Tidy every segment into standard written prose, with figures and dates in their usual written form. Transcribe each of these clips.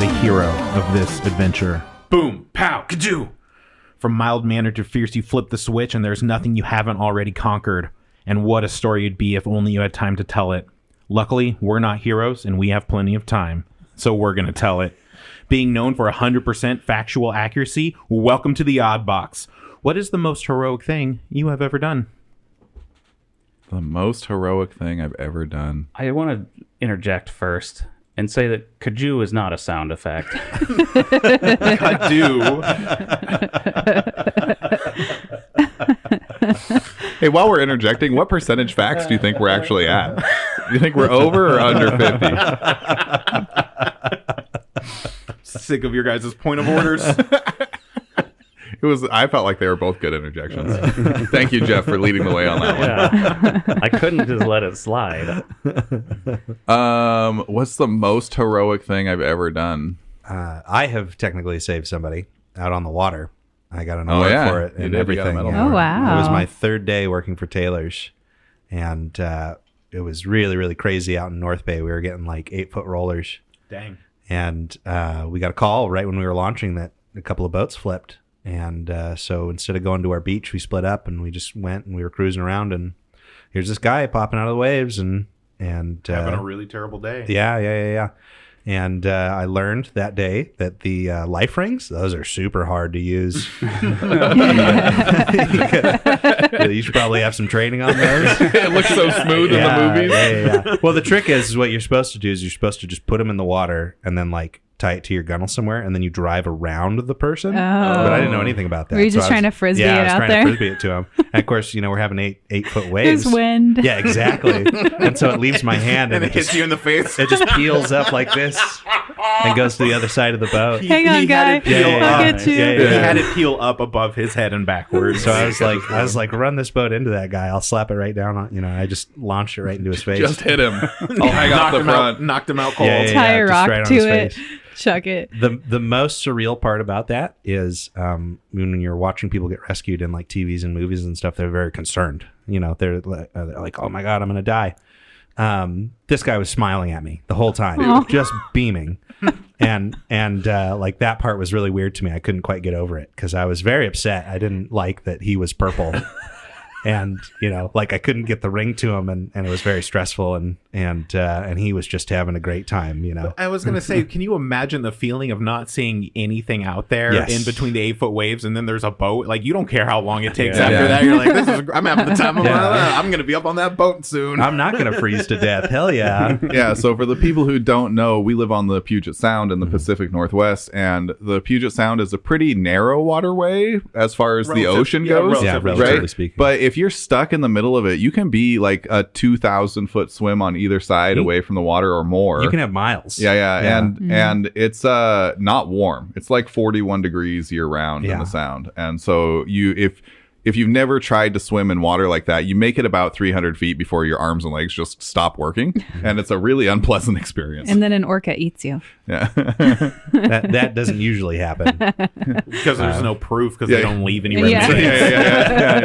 the hero of this adventure. Boom, pow, kajoo! From mild-mannered to fierce, you flip the switch and there's nothing you haven't already conquered. And what a story it'd be if only you had time to tell it. Luckily, we're not heroes and we have plenty of time, so we're going to tell it. Being known for 100% factual accuracy, welcome to the Odd Box. What is the most heroic thing you have ever done? The most heroic thing I've ever done. I want to interject first and say that kajoo is not a sound effect. Kajoo. Hey, while we're interjecting, what percentage facts do you think we're actually at? Do you think we're over or under 50? Sick of your guys' point of orders. I felt like they were both good interjections. Thank you, Jeff, for leading the way on that one. Yeah. I couldn't just let it slide. What's the most heroic thing I've ever done? I have technically saved somebody out on the water. I got an award for it and everything. Oh, wow. It was my third day working for Taylor's, and it was really, really crazy out in North Bay. We were getting like 8-foot rollers. Dang. And we got a call right when we were launching that a couple of boats flipped. And so instead of going to our beach, we split up and we just went and we were cruising around. And here's this guy popping out of the waves and having a really terrible day. Yeah. And I learned that day that the life rings, those are super hard to use. You should probably have some training on those. It looks so smooth in the movies. Yeah. Well, the trick is what you're supposed to do is you're supposed to just put them in the water and then like tie it to your gunnel somewhere, and then you drive around the person. But I didn't know anything about that. Were you just trying to frisbee it out there? I was trying to frisbee it to him. And of course, we're having 8-foot waves. There's wind. Yeah, exactly. And so it leaves my hand and it hits you in the face. It just peels up like this and goes to the other side of the boat. Hang on, guy. I'll get you. He had it peel up above his head and backwards. So I was like, run this boat into that guy. I'll slap it right down on. I just launched it right into his face. Just hit him. I'll hang off the front. Knocked him out cold. Tie a just rock right on to his it. face. Chuck it. The most surreal part about that is when you're watching people get rescued in like TVs and movies and stuff, they're very concerned. They're like, oh my God, I'm going to die. This guy was smiling at me the whole time, just beaming. And like that part was really weird to me. I couldn't quite get over it because I was very upset. I didn't like that he was purple. And like I couldn't get the ring to him, and it was very stressful. And he was just having a great time. I was gonna say, can you imagine the feeling of not seeing anything out there in between the 8-foot waves, and then there's a boat? Like you don't care how long it takes after that. You're like, I'm having the time of my life. I'm gonna be up on that boat soon. I'm not gonna freeze to death. Hell yeah. Yeah. So for the people who don't know, we live on the Puget Sound in the Pacific Northwest, and the Puget Sound is a pretty narrow waterway as far as the ocean goes. Relatively speaking. But if you're stuck in the middle of it, you can be like a 2,000-foot swim on either side away from the water or more. You can have miles. Yeah. And it's not warm. It's like 41 degrees year round in the Sound. And so if you've never tried to swim in water like that, you make it about 300 feet before your arms and legs just stop working. And it's a really unpleasant experience. And then an orca eats you. Yeah. that doesn't usually happen. Because there's no proof because they don't leave any Yeah.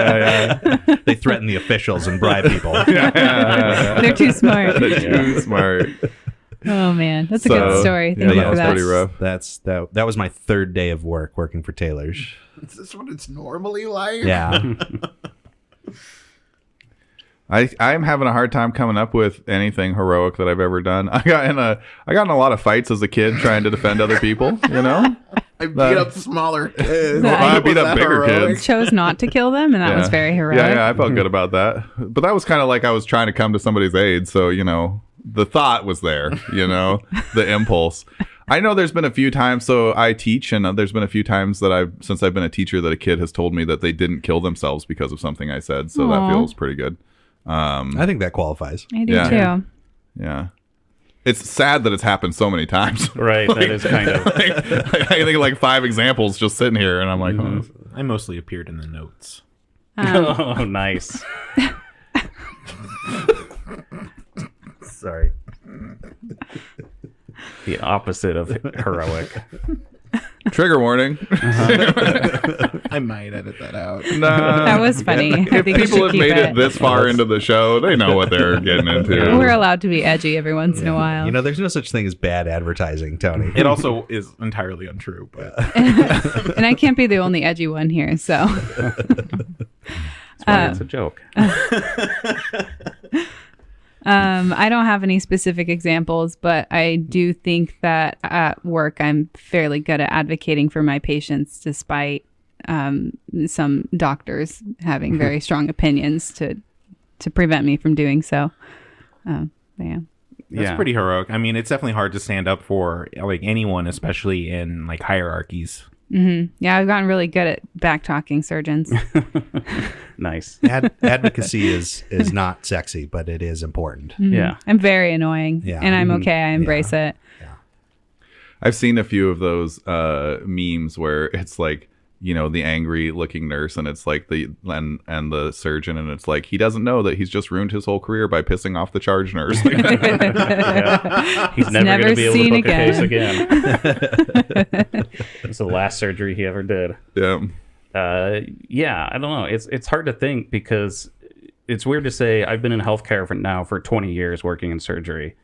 Yeah. They threaten the officials and bribe people. They're too smart. They're too smart. Oh man, that's a good story. Thank you for that. Pretty rough. That was my third day of work working for Taylor's. Is this what it's normally like? Yeah. I'm having a hard time coming up with anything heroic that I've ever done. I got in a lot of fights as a kid trying to defend other people. I beat up smaller kids. I beat up bigger kids. Chose not to kill them, and that was very heroic. Yeah, I felt good about that. But that was kind of like I was trying to come to somebody's aid. So the thought was there. The impulse. I know there's been a few times, so I teach, and there's been a few times that since I've been a teacher that a kid has told me that they didn't kill themselves because of something I said. So that feels pretty good. I think that qualifies. I do too. Yeah. It's sad that it's happened so many times. Right. That is kind of. I think like 5 examples just sitting here, and I'm like, I mostly appeared in the notes. Oh, nice. Sorry. The opposite of heroic. Trigger warning. I might edit that out. Nah. That was funny. I If think we people should have keep made it it. this far into the show, they know what they're getting into. We're allowed to be edgy every once in a while. You know, there's no such thing as bad advertising, Tony. It also is entirely untrue, but And I can't be the only edgy one here, so. That's why it's a joke. I don't have any specific examples, but I do think that at work I'm fairly good at advocating for my patients, despite some doctors having very strong opinions to prevent me from doing so. Yeah. that's pretty heroic. I mean, it's definitely hard to stand up for like anyone, especially in like hierarchies. Yeah, I've gotten really good at back talking surgeons. Nice. Advocacy is not sexy, but it is important. Yeah. I'm very annoying, Yeah. and I'm okay. I embrace it. I've seen a few of those memes where it's like, you know, the angry looking nurse and it's like and the surgeon, and it's like he doesn't know that he's just ruined his whole career by pissing off the charge nurse. Yeah. He's never never going to be able to seen book a case again. again. It's the last surgery he ever did. Yeah. Yeah, I don't know. It's hard to think because it's weird to say I've been in healthcare for 20 years working in surgery.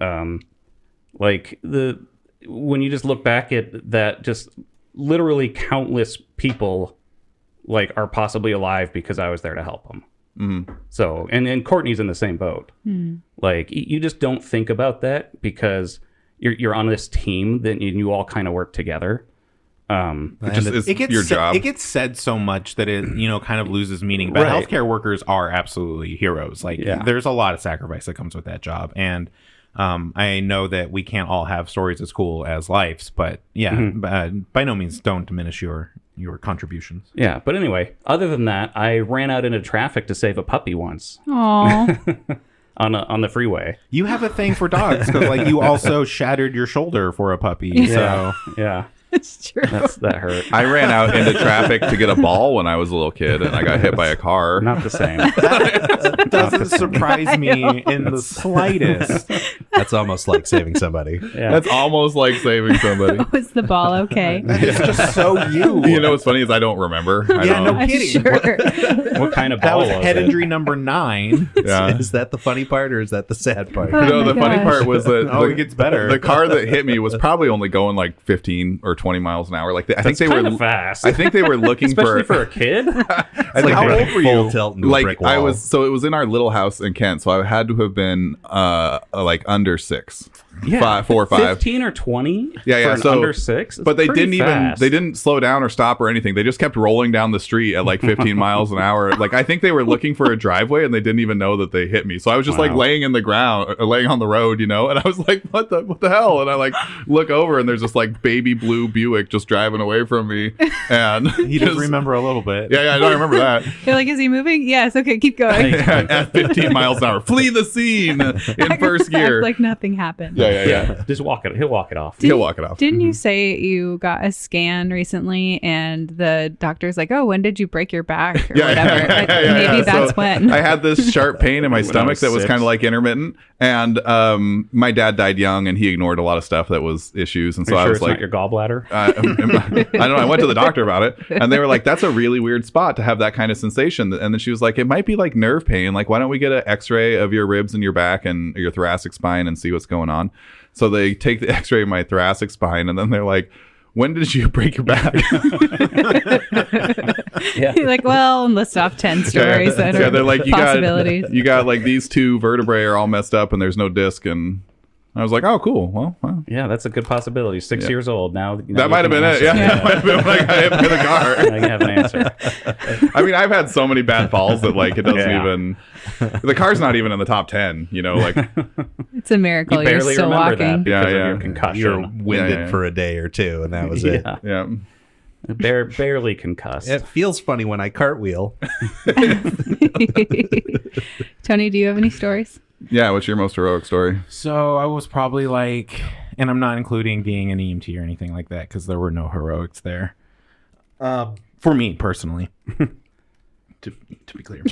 Like when you just look back at that, just literally countless people like are possibly alive because I was there to help them. Mm-hmm. So, and Courtney's in the same boat. Like you just don't think about that because you're on this team that you all kind of work together. It's your job. It gets said so much that it, kind of loses meaning. But Right. healthcare workers are absolutely heroes. Like, there's a lot of sacrifice that comes with that job. And I know that we can't all have stories as cool as life's, but by no means don't diminish your contributions. Yeah, but anyway, other than that, I ran out into traffic to save a puppy once Aww. on the freeway. You have a thing for dogs because, like, you also shattered your shoulder for a puppy. So Yeah, It's true. that hurt. I ran out into traffic to get a ball when I was a little kid, and I got hit by a car. Not the same. doesn't surprise me in the slightest. That's almost like saving somebody. Yeah. That's almost like saving somebody. Was the ball okay? It's just so you. You know what's funny is I don't remember. I Yeah, don't. no I'm kidding. sure. What kind of That ball was was head it? injury number 9. Yeah. Is that the funny part or is that the sad part? Oh No, my the funny gosh. part was that Oh, it gets better. The car that hit me was probably only going like 15 or 20 miles an hour. Like I think they Kind were of fast. I think they were looking Especially for a kid. I think how they- old were full you? tilt into a like brick wall. I was, so it was in our little house in Kent, so I had to have been like under 6. Yeah, 4 or 5. 15 or 20. Yeah, for yeah. an So, under 6. but they didn't fast. they didn't slow down or stop or anything. They just kept rolling down the street at like 15 miles an hour. Like I think they were looking for a driveway and they didn't even know that they hit me. So I was just like Wow. laying in the ground, laying on the road, and I was like, what the hell? And I like look over and there's this like baby blue Buick just driving away from me. And He does remember a little bit. Yeah, I don't remember that. You're like, is he moving? Yes. Okay, keep going. At 15 miles an hour, flee the scene in first gear. Act like nothing happened. Yeah. Just walk it. He'll walk it off. He'll walk it off. Didn't you say you got a scan recently and the doctor's like, oh, when did you break your back or whatever? Like, maybe that's So when. I had this sharp pain in my I stomach was that was 6. kind of like intermittent, and my dad died young, and he ignored a lot of stuff that was issues, and Are so you I sure was it's like, not your gallbladder? I don't know. I went to the doctor about it, and they were like, "That's a really weird spot to have that kind of sensation." And then she was like, "It might be like nerve pain. Like, why don't we get an X-ray of your ribs and your back and your thoracic spine and see what's going on?" So they take the X-ray of my thoracic spine, and then they're like, "When did you break your back?" You're like, well, list off 10 stories that are they're like, possibilities. you got like these 2 vertebrae are all messed up, and there's no disc, and I was like, "Oh, cool. Well, Yeah, that's a good possibility. 6 years old now. that might have been it. Yeah, that might have been when I got hit by the car." Now you have an answer. I mean, I've had so many bad falls that like it doesn't Yeah. even. The car's not even in the top 10. Like It's a miracle You you're barely still remember walking. that because of Yeah. your concussion. You're winded Yeah. for a day or 2, and that was it. Yeah. yeah. Barely concussed. It feels funny when I cartwheel. Tony, do you have any stories? Yeah, what's your most heroic story? So I was probably like, and I'm not including being an EMT or anything like that because there were no heroics there. For me personally. To be clear.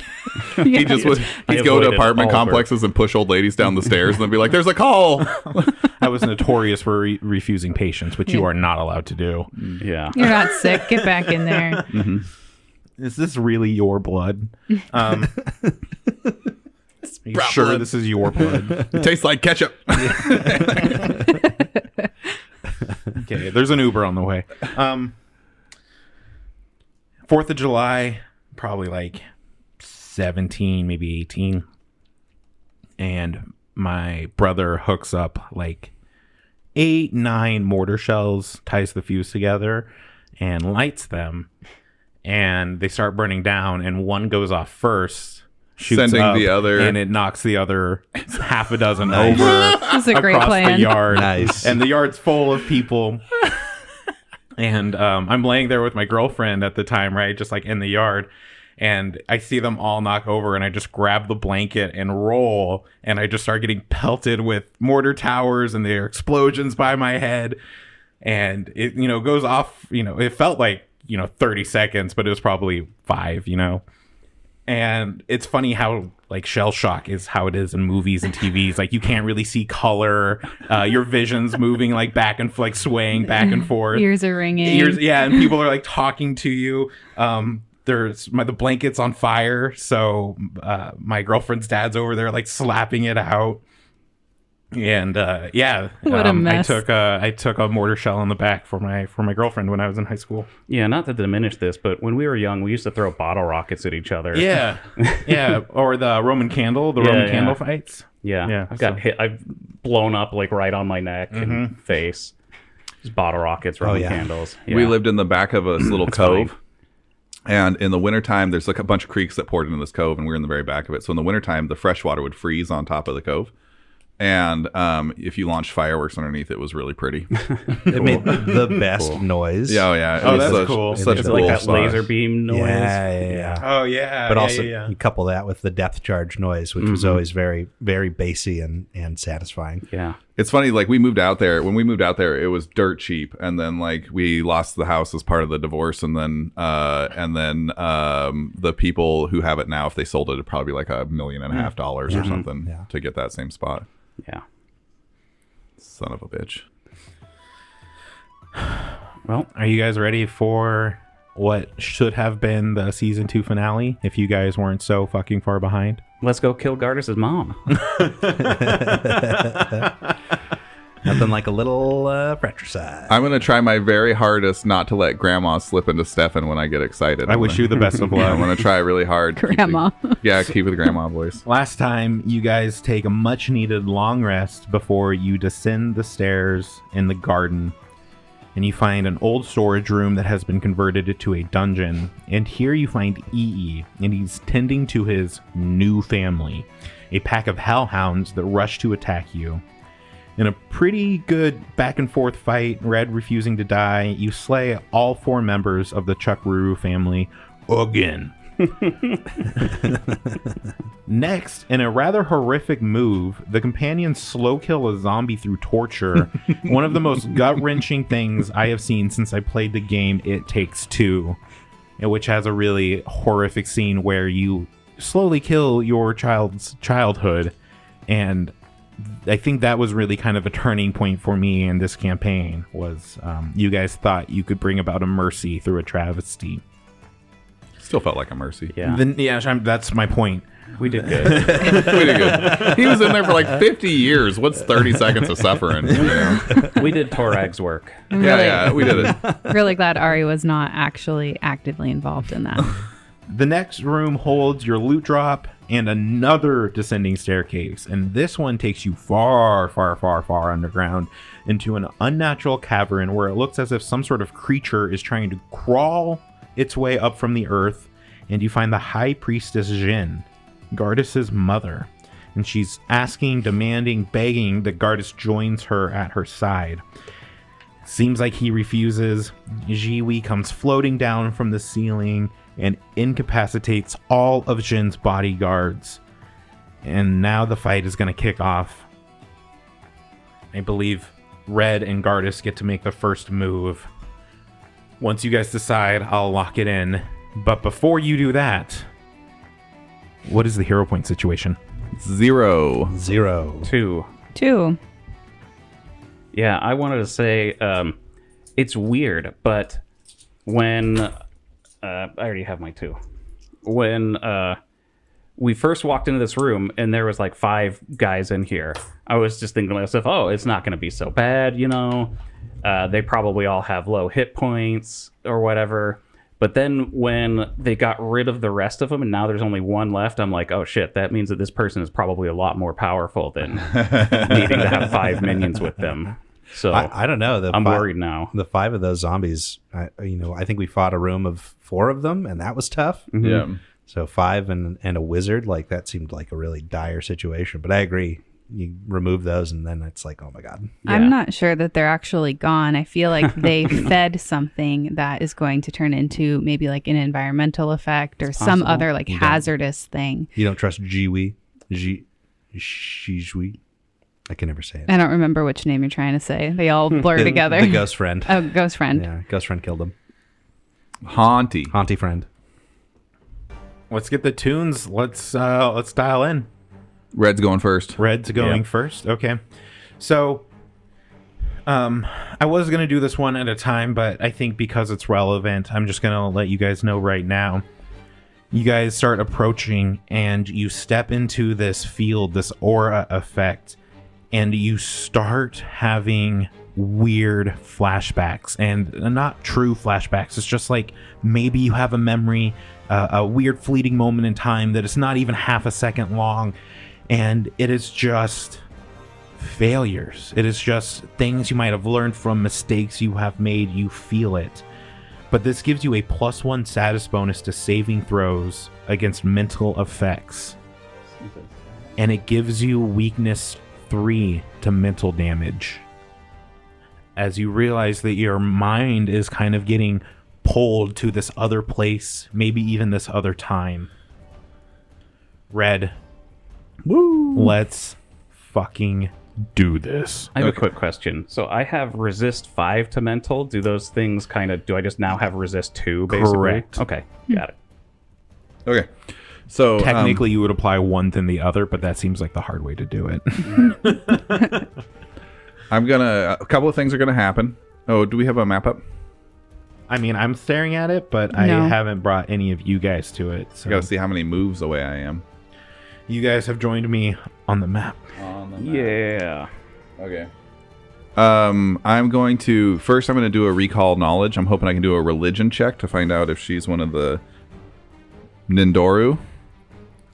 He just would. He'd go to avoided apartment all complexes and push old ladies down the stairs, and then be like, "There's a call." I was notorious for refusing patients, which you are not allowed to do. Yeah. You're not sick. Get back in there. Is this really your blood? Are you sure blood. this is your blood? It tastes like ketchup. Okay, there's an Uber on the way. 4th of July, probably like 17, maybe 18. And my brother hooks up like 8, 9 mortar shells, ties the fuse together, and lights them. And they start burning down, and one goes off first, shoots Sending up, the other- and it knocks the other half a dozen over This is a great across plan. the yard. Nice. And the yard's full of people. And I'm laying there with my girlfriend at the time, right? Just like in the yard. And I see them all knock over, and I just grab the blanket and roll. And I just start getting pelted with mortar towers, and there are explosions by my head. And it, you know, goes off, you know, it felt like, 30 seconds, but it was probably 5, And it's funny how like shell shock is how it is in movies and TVs. Like you can't really see color. Your vision's moving like back and like swaying back and forth. Ears are ringing. And people are like talking to you. The blanket's on fire, so my girlfriend's dad's over there like slapping it out. And What a mess. I took a mortar shell on the back for my girlfriend when I was in high school. Yeah, not to diminish this, but when we were young, we used to throw bottle rockets at each other. Yeah, yeah, or the Roman candle, Roman candle fights. Yeah. I've got hit. I've blown up like right on my neck and face. Just bottle rockets, Roman candles. Yeah. We lived in the back of this little cove. funny. And in the wintertime, there's like a bunch of creeks that poured into this cove, and we were in the very back of it. So in the wintertime, the fresh water would freeze on top of the cove. And if you launched fireworks underneath, it was really pretty. It made the best noise. Yeah, it Oh, was that's such, cool. Such It's a like cool that spot. laser beam noise. Yeah. Oh yeah, But yeah, also, yeah. you couple that with the depth charge noise, which was always very, very bassy and satisfying. Yeah. It's funny, like we moved out there. When we moved out there, it was dirt cheap, and then like we lost the house as part of the divorce, and then the people who have it now, if they sold it, it'd probably be like $1.5 million or something to get that same spot. Yeah. Son of a bitch. Well, Are you guys ready for what should have been the season 2 finale? If you guys weren't so fucking far behind. let's go kill Gardis's mom. Nothing like a little fratricide. I'm gonna try my very hardest not to let Grandma slip into Stefan when I get excited. I wish you the best of I'm luck. gonna try really hard. to keep Grandma. keep with Grandma voice. Last time, you guys take a much needed long rest before you descend the stairs in the garden, and you find an old storage room that has been converted into a dungeon. And here you find EE, and he's tending to his new family, a pack of hellhounds that rush to attack you. In a pretty good back and forth fight, Red refusing to die, you slay all 4 members of the Chuckaroo family again. Next, in a rather horrific move, the companions slow kill a zombie through torture. One of the most gut-wrenching things I have seen since I played the game It Takes Two, which has a really horrific scene where you slowly kill your child's childhood. And I think that was really kind of a turning point for me in this campaign, was you guys thought you could bring about a mercy through a travesty. Still felt like a mercy. Yeah. That's my point. We did good. We did good. He was in there for like 50 years. What's 30 seconds of suffering? You know? We did Torag's work. Yeah, we did it. Really glad Ari was not actually actively involved in that. The next room holds your loot drop and another descending staircase, and this one takes you far, far, far, far underground into an unnatural cavern where it looks as if some sort of creature is trying to crawl its way up from the earth, and you find the High Priestess Jin, Gardis's mother, and she's asking, demanding, begging that Gardis joins her at her side. Seems like he refuses. Jiwi comes floating down from the ceiling and incapacitates all of Jin's bodyguards. And now the fight is going to kick off. I believe Red and Gardis get to make the first move. Once you guys decide, I'll lock it in. But before you do that, What is the hero point situation? 0. 0. 2. 2. Yeah, I wanted to say it's weird, but when I already have my 2. When we first walked into this room and there was like 5 guys in here, I was just thinking to myself, oh, it's not going to be so bad, you know. They probably all have low hit points or whatever. But then when they got rid of the rest of them and now there's only 1 left, I'm like, oh shit, that means that this person is probably a lot more powerful than needing to have 5 minions with them. So I don't know. I'm worried now. The 5 of those zombies, I think we fought a room of 4 of them, and that was tough. Mm-hmm. Yeah. So 5 and a wizard, like that seemed like a really dire situation. But I agree. You remove those, and then it's like, oh my god. I'm not sure that they're actually gone. I feel like they fed something that is going to turn into maybe like an environmental effect or some other like hazardous thing. You don't trust Jiwi? Shijwi? I can never say it. I don't remember which name you're trying to say. They all blur together. The ghost friend. Oh, ghost friend. Yeah, ghost friend killed him. Haunty. Haunty friend. Let's get the tunes. Let's dial in. Red's going first. Red's going first. Okay. So I was going to do this one at a time, but I think because it's relevant, I'm just going to let you guys know right now. You guys start approaching and you step into this field, this aura effect, and you start having weird flashbacks, and not true flashbacks. It's just like maybe you have a memory, a weird fleeting moment in time that is not even half a second long, and it is just failures. It is just things you might have learned from mistakes you have made. You feel it. But this gives you a +1 status bonus to saving throws against mental effects. And it gives you weakness 3 to mental damage. As you realize that your mind is kind of getting pulled to this other place, maybe even this other time. Red. Woo! Let's fucking do this. I have a quick question. So I have resist 5 to mental. Do those things do I just now have resist 2 basically? Correct. Okay, got it. Okay. So Technically, you would apply one than the other, but that seems like the hard way to do it. a couple of things are gonna happen. Oh, do we have a map up? I mean, I'm staring at it, but No. I haven't brought any of you guys to it. So I gotta see how many moves away I am. you guys have joined me on the map. Yeah. Okay. I'm going to do a recall knowledge. I'm hoping I can do a religion check to find out if she's one of the Nindoru.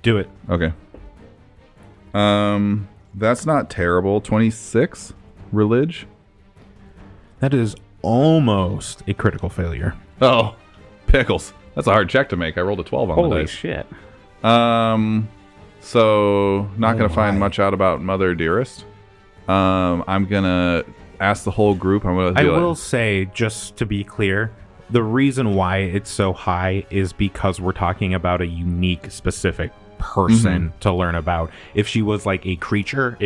Do it. Okay. That's not terrible. 26 relig. That is almost a critical failure. Oh, pickles. That's a hard check to make. I rolled a 12 on the Holy dice. shit. So not going to find much out about Mother Dearest. I'm going to ask the whole group. I will say, just to be clear, the reason why it's so high is because we're talking about a unique, specific person to learn about. If she was like a creature,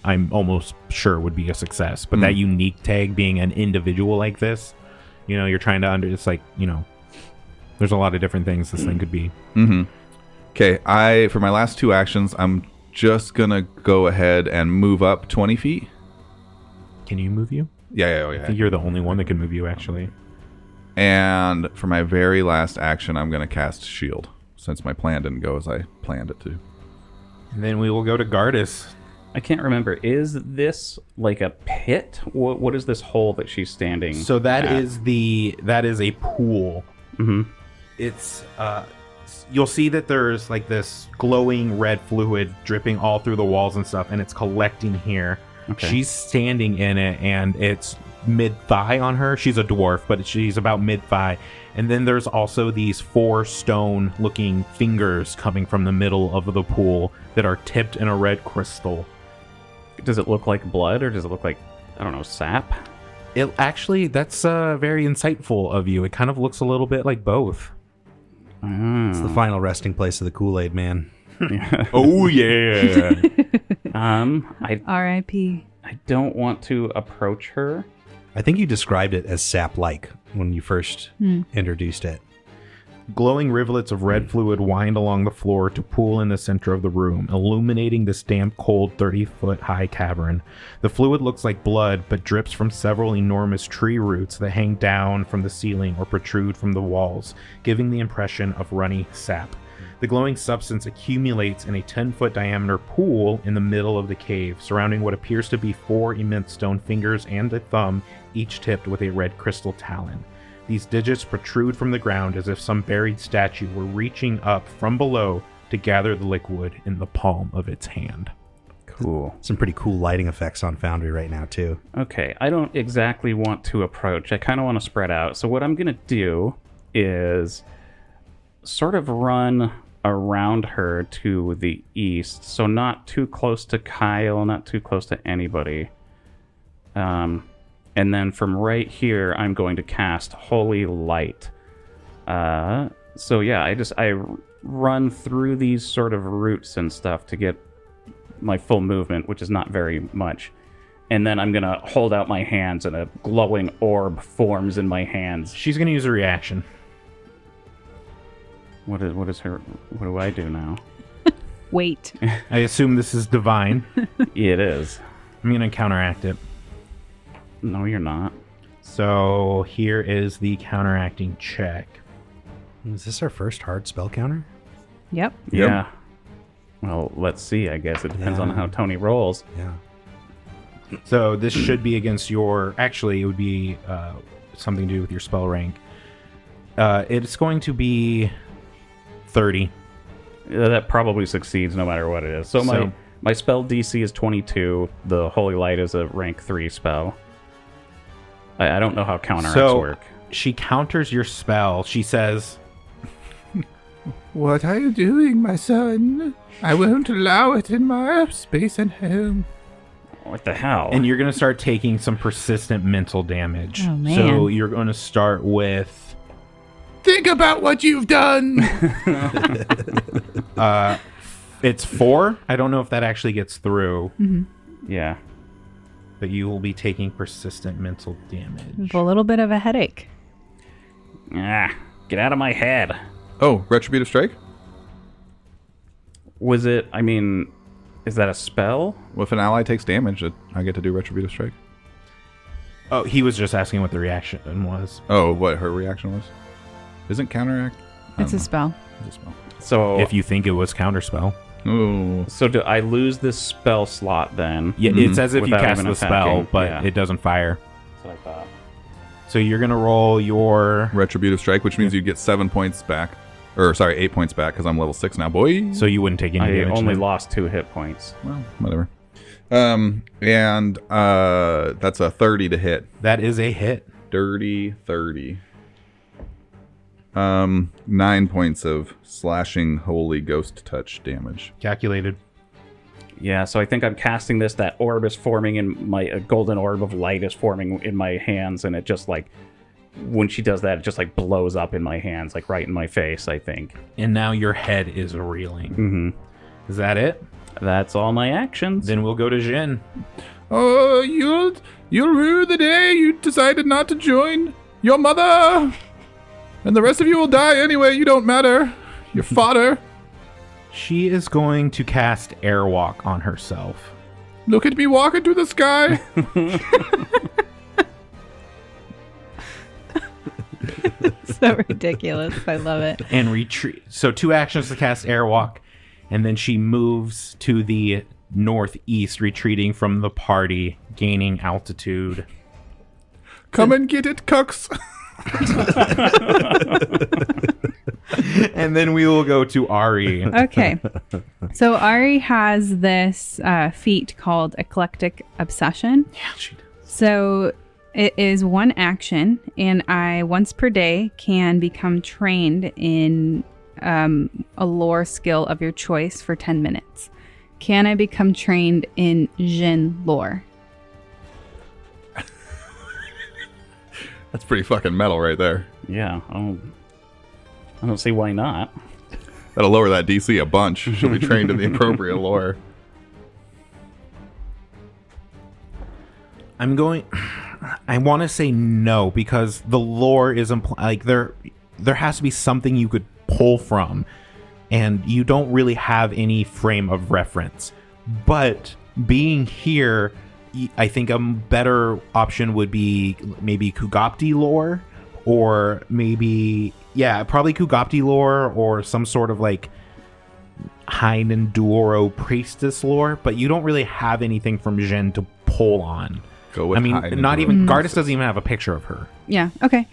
I'm almost sure would be a success. But that unique tag being an individual like this, you're trying to it's like, there's a lot of different things this thing could be. Okay, for my last 2 actions, I'm just going to go ahead and move up 20 feet. Can you move you? Yeah. I think you're the only one that can move you, actually. And for my very last action, I'm going to cast Shield, since my plan didn't go as I planned it to. And then we will go to Gardas. I can't remember. Is this like a pit? What is this hole that she's standing? So that at? is a pool. It's you'll see that there's like this glowing red fluid dripping all through the walls and stuff, and it's collecting here. Okay. She's standing in it, and it's mid-thigh on her. She's a dwarf, but she's about mid-thigh. And then there's also these 4 stone-looking fingers coming from the middle of the pool that are tipped in a red crystal. Does it look like blood, or does it look like, I don't know, sap? It actually, that's very insightful of you. It kind of looks a little bit like both. It's the final resting place of the Kool-Aid man. Oh yeah. R.I.P. I don't want to approach her. I think you described it as sap-like when you first introduced it. Glowing rivulets of red fluid wind along the floor to pool in the center of the room, illuminating this damp, cold, 30-foot-high cavern. The fluid looks like blood, but drips from several enormous tree roots that hang down from the ceiling or protrude from the walls, giving the impression of runny sap. The glowing substance accumulates in a 10-foot diameter pool in the middle of the cave, surrounding what appears to be 4 immense stone fingers and a thumb, each tipped with a red crystal talon. These digits protrude from the ground as if some buried statue were reaching up from below to gather the liquid in the palm of its hand. Cool. Some pretty cool lighting effects on Foundry right now, too. Okay, I don't exactly want to approach. I kind of want to spread out. So what I'm going to do is sort of run around her to the east. So not too close to Kyle, not too close to anybody. And then from right here, I'm going to cast Holy Light. So yeah, I run through these sort of roots and stuff to get my full movement, which is not very much. And then I'm going to hold out my hands and a glowing orb forms in my hands. She's going to use a reaction. What do I do now? Wait. I assume this is divine. It is. I'm going to counteract it. No, you're not. So here is the counteracting check. Is this our first hard spell counter? Yep. Yeah. Well, let's see. I guess it depends on how Tony rolls. Yeah. So this should be against your... Actually, it would be something to do with your spell rank. It's going to be 30. That probably succeeds no matter what it is. So my spell DC is 22. The Holy Light is a rank 3 spell. I don't know how counteracts work. She counters your spell. She says, What are you doing, my son? I won't allow it in my space and home. What the hell? and you're going to start taking some persistent mental damage. Oh, man. So you're going to start with... Think about what you've done. It's 4. I don't know if that actually gets through. Yeah. But you will be taking persistent mental damage. A little bit of a headache. Ah, get out of my head. Oh, Retributive Strike? Was it, I mean, is that a spell? Well, if an ally takes damage, I get to do Retributive Strike. Oh, he was just asking what the reaction was. Oh, what her reaction was? Isn't counteract? It's a spell. It's a spell. So If you think it was counterspell. Oh. So do I lose this spell slot then? Yeah, it's as if you Without cast even the spell, attacking, but yeah. it doesn't fire. That's what I thought. So you're going to roll your... Retributive Strike, which means you get 7 points back. Or, sorry, 8 points back, because I'm level 6 now, boy. So you wouldn't take any I damage. only then. lost 2 hit points. Well, whatever. And that's a 30 to hit. That is a hit. Dirty 30. 9 points of slashing holy ghost touch damage. Calculated. Yeah, so I think I'm casting this. That orb is forming in my... A golden orb of light is forming in my hands, and it just, like... When she does that, it just, like, blows up in my hands, like, right in my face, I think. And now your head is reeling. Mm-hmm. Is that it? That's all my actions. Then we'll go to Jin. Oh, you'll rue the day you decided not to join your mother. And the rest of you will die anyway. You don't matter. You're fodder. She is going to cast Airwalk on herself. Look at me walking through the sky. So ridiculous. I love it. And retreat. So 2 actions to cast Airwalk. And then she moves to the northeast, retreating from the party, gaining altitude. Come and get it, cucks. And then we will go to Ari. Okay. So Ari has this feat called Eclectic Obsession. Yeah, she does. So it is 1 action, and I once per day can become trained in a lore skill of your choice for 10 minutes. Can I become trained in Jin lore? That's pretty fucking metal right there. Yeah, I don't see why not. That'll lower that DC a bunch. She'll be trained in the appropriate lore. I want to say no, because the lore is like there has to be something you could pull from, and you don't really have any frame of reference. But being here, I think a better option would be maybe Kugapti lore, or maybe, probably Kugapti lore, or some sort of like Hynenduro priestess lore. But you don't really have anything from Jin to pull on. Go with I mean, Hynenduro not even Gardas priestess. doesn't even have a picture of her. Yeah. Okay.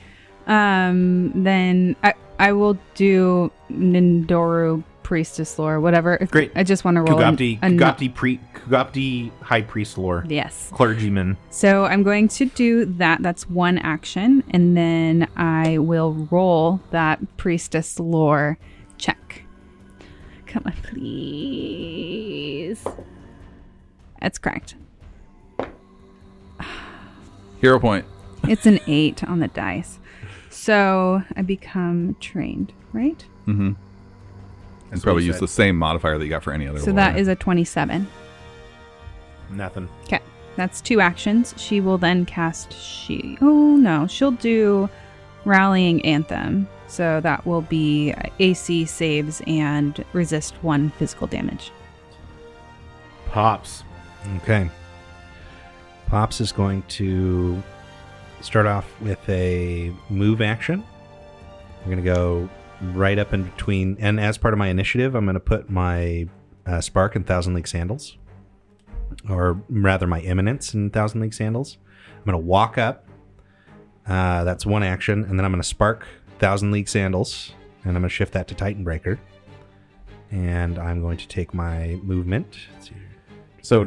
Then I will do Nindoru priestess lore, whatever. Great. I just want to roll Kugapti high priest lore. Yes. Clergyman. So I'm going to do that. That's one action, and then I will roll that priestess lore check. Come on, please. That's correct. Hero point. It's an 8 on the dice. So I become trained, right? Mm-hmm. And probably use the same modifier that you got for any other So lore. that is a 27. Nothing. Okay. That's 2 actions. She will then cast she'll do Rallying Anthem. So that will be AC saves and resist 1 physical damage. Pops. Okay. Pops is going to start off with a move action. I'm going to go right up in between. And as part of my initiative, I'm going to put my Spark in Thousand League Sandals. Or rather, my Eminence in Thousand League Sandals. I'm going to walk up. That's one action. And then I'm going to Spark Thousand League Sandals. And I'm going to shift that to Titan Breaker. And I'm going to take my movement. Let's see. So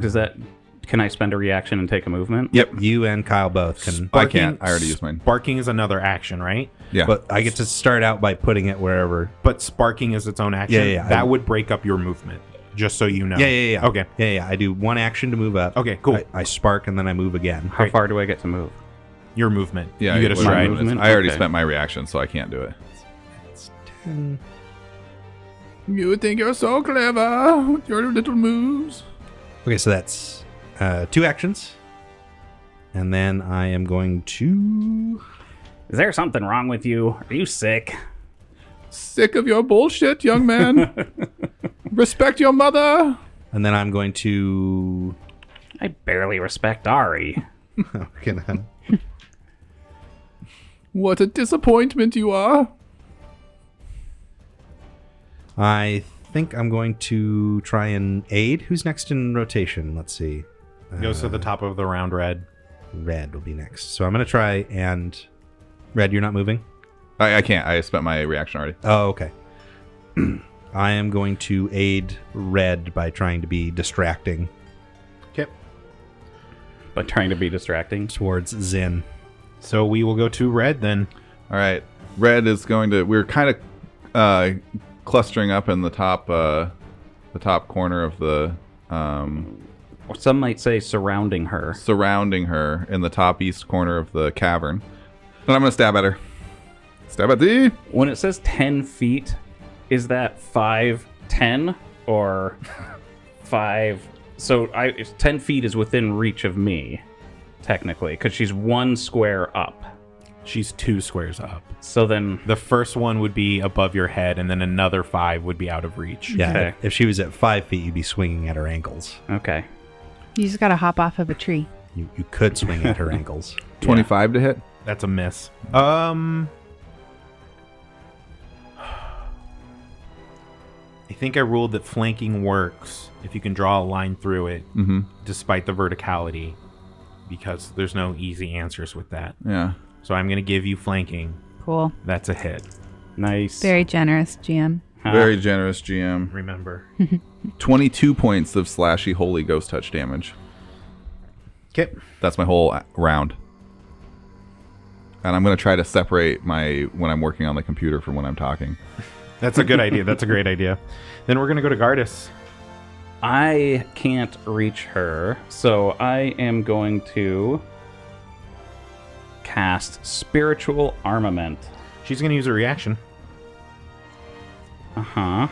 can I spend a reaction and take a movement? Yep, you and Kyle both can. I can't. I already used mine. Sparking is another action, right? Yeah. But I get to start out by putting it wherever. But sparking is its own action. Yeah. That would break up your movement, just so you know. Yeah. Okay. Yeah. I do one action to move up. Okay, cool. I spark and then I move again. How far do I get to move? Your movement. Yeah, You get a whatever stride. it is. Movement? I already Okay. spent my reaction, so I can't do it. It's 10. You think you're so clever with your little moves. Okay, so that's 2 actions. And then I am going to... Is there something wrong with you? Are you sick? Sick of your bullshit, young man. Respect your mother. And then I'm going to... I barely respect Ari. Gonna- What a disappointment you are. I think I'm going to try and aid. Who's next in rotation? Let's see. Goes to the top of the round, Red. Red will be next. So I'm going to try and... Red, you're not moving? I can't. I spent my reaction already. Oh, okay. I am going to aid Red by trying to be distracting Okay. But trying to be distracting. towards Zin. So we will go to Red then. All right. Red is going to... We're kind of clustering up in the top corner of the... Or some might say surrounding her. surrounding her in the top east corner of the cavern. And I'm going to stab at her. Stab at thee. When it says 10 feet, is that 5'10" or 5? So 10 feet is within reach of me, technically, because she's 1 square up. She's 2 squares up. So then, The first one would be above your head, and then another 5 would be out of reach. Yeah, Okay. if she was at 5 feet, you'd be swinging at her ankles. okay. You just got to hop off of a tree. You could swing at her ankles. 25 to hit. That's a miss. I think I ruled that flanking works if you can draw a line through it, despite the verticality, because there's no easy answers with that. Yeah. So I'm going to give you flanking. Cool. That's a hit. Nice. Very generous, GM. Very generous, GM. Remember. 22 points of slashy holy ghost touch damage. Okay. That's my whole round. And I'm going to try to separate when I'm working on the computer from when I'm talking. That's a good idea. That's a great idea. Then we're going to go to Gardas. I can't reach her, so I am going to cast Spiritual Armament. She's going to use a reaction. Uh-huh.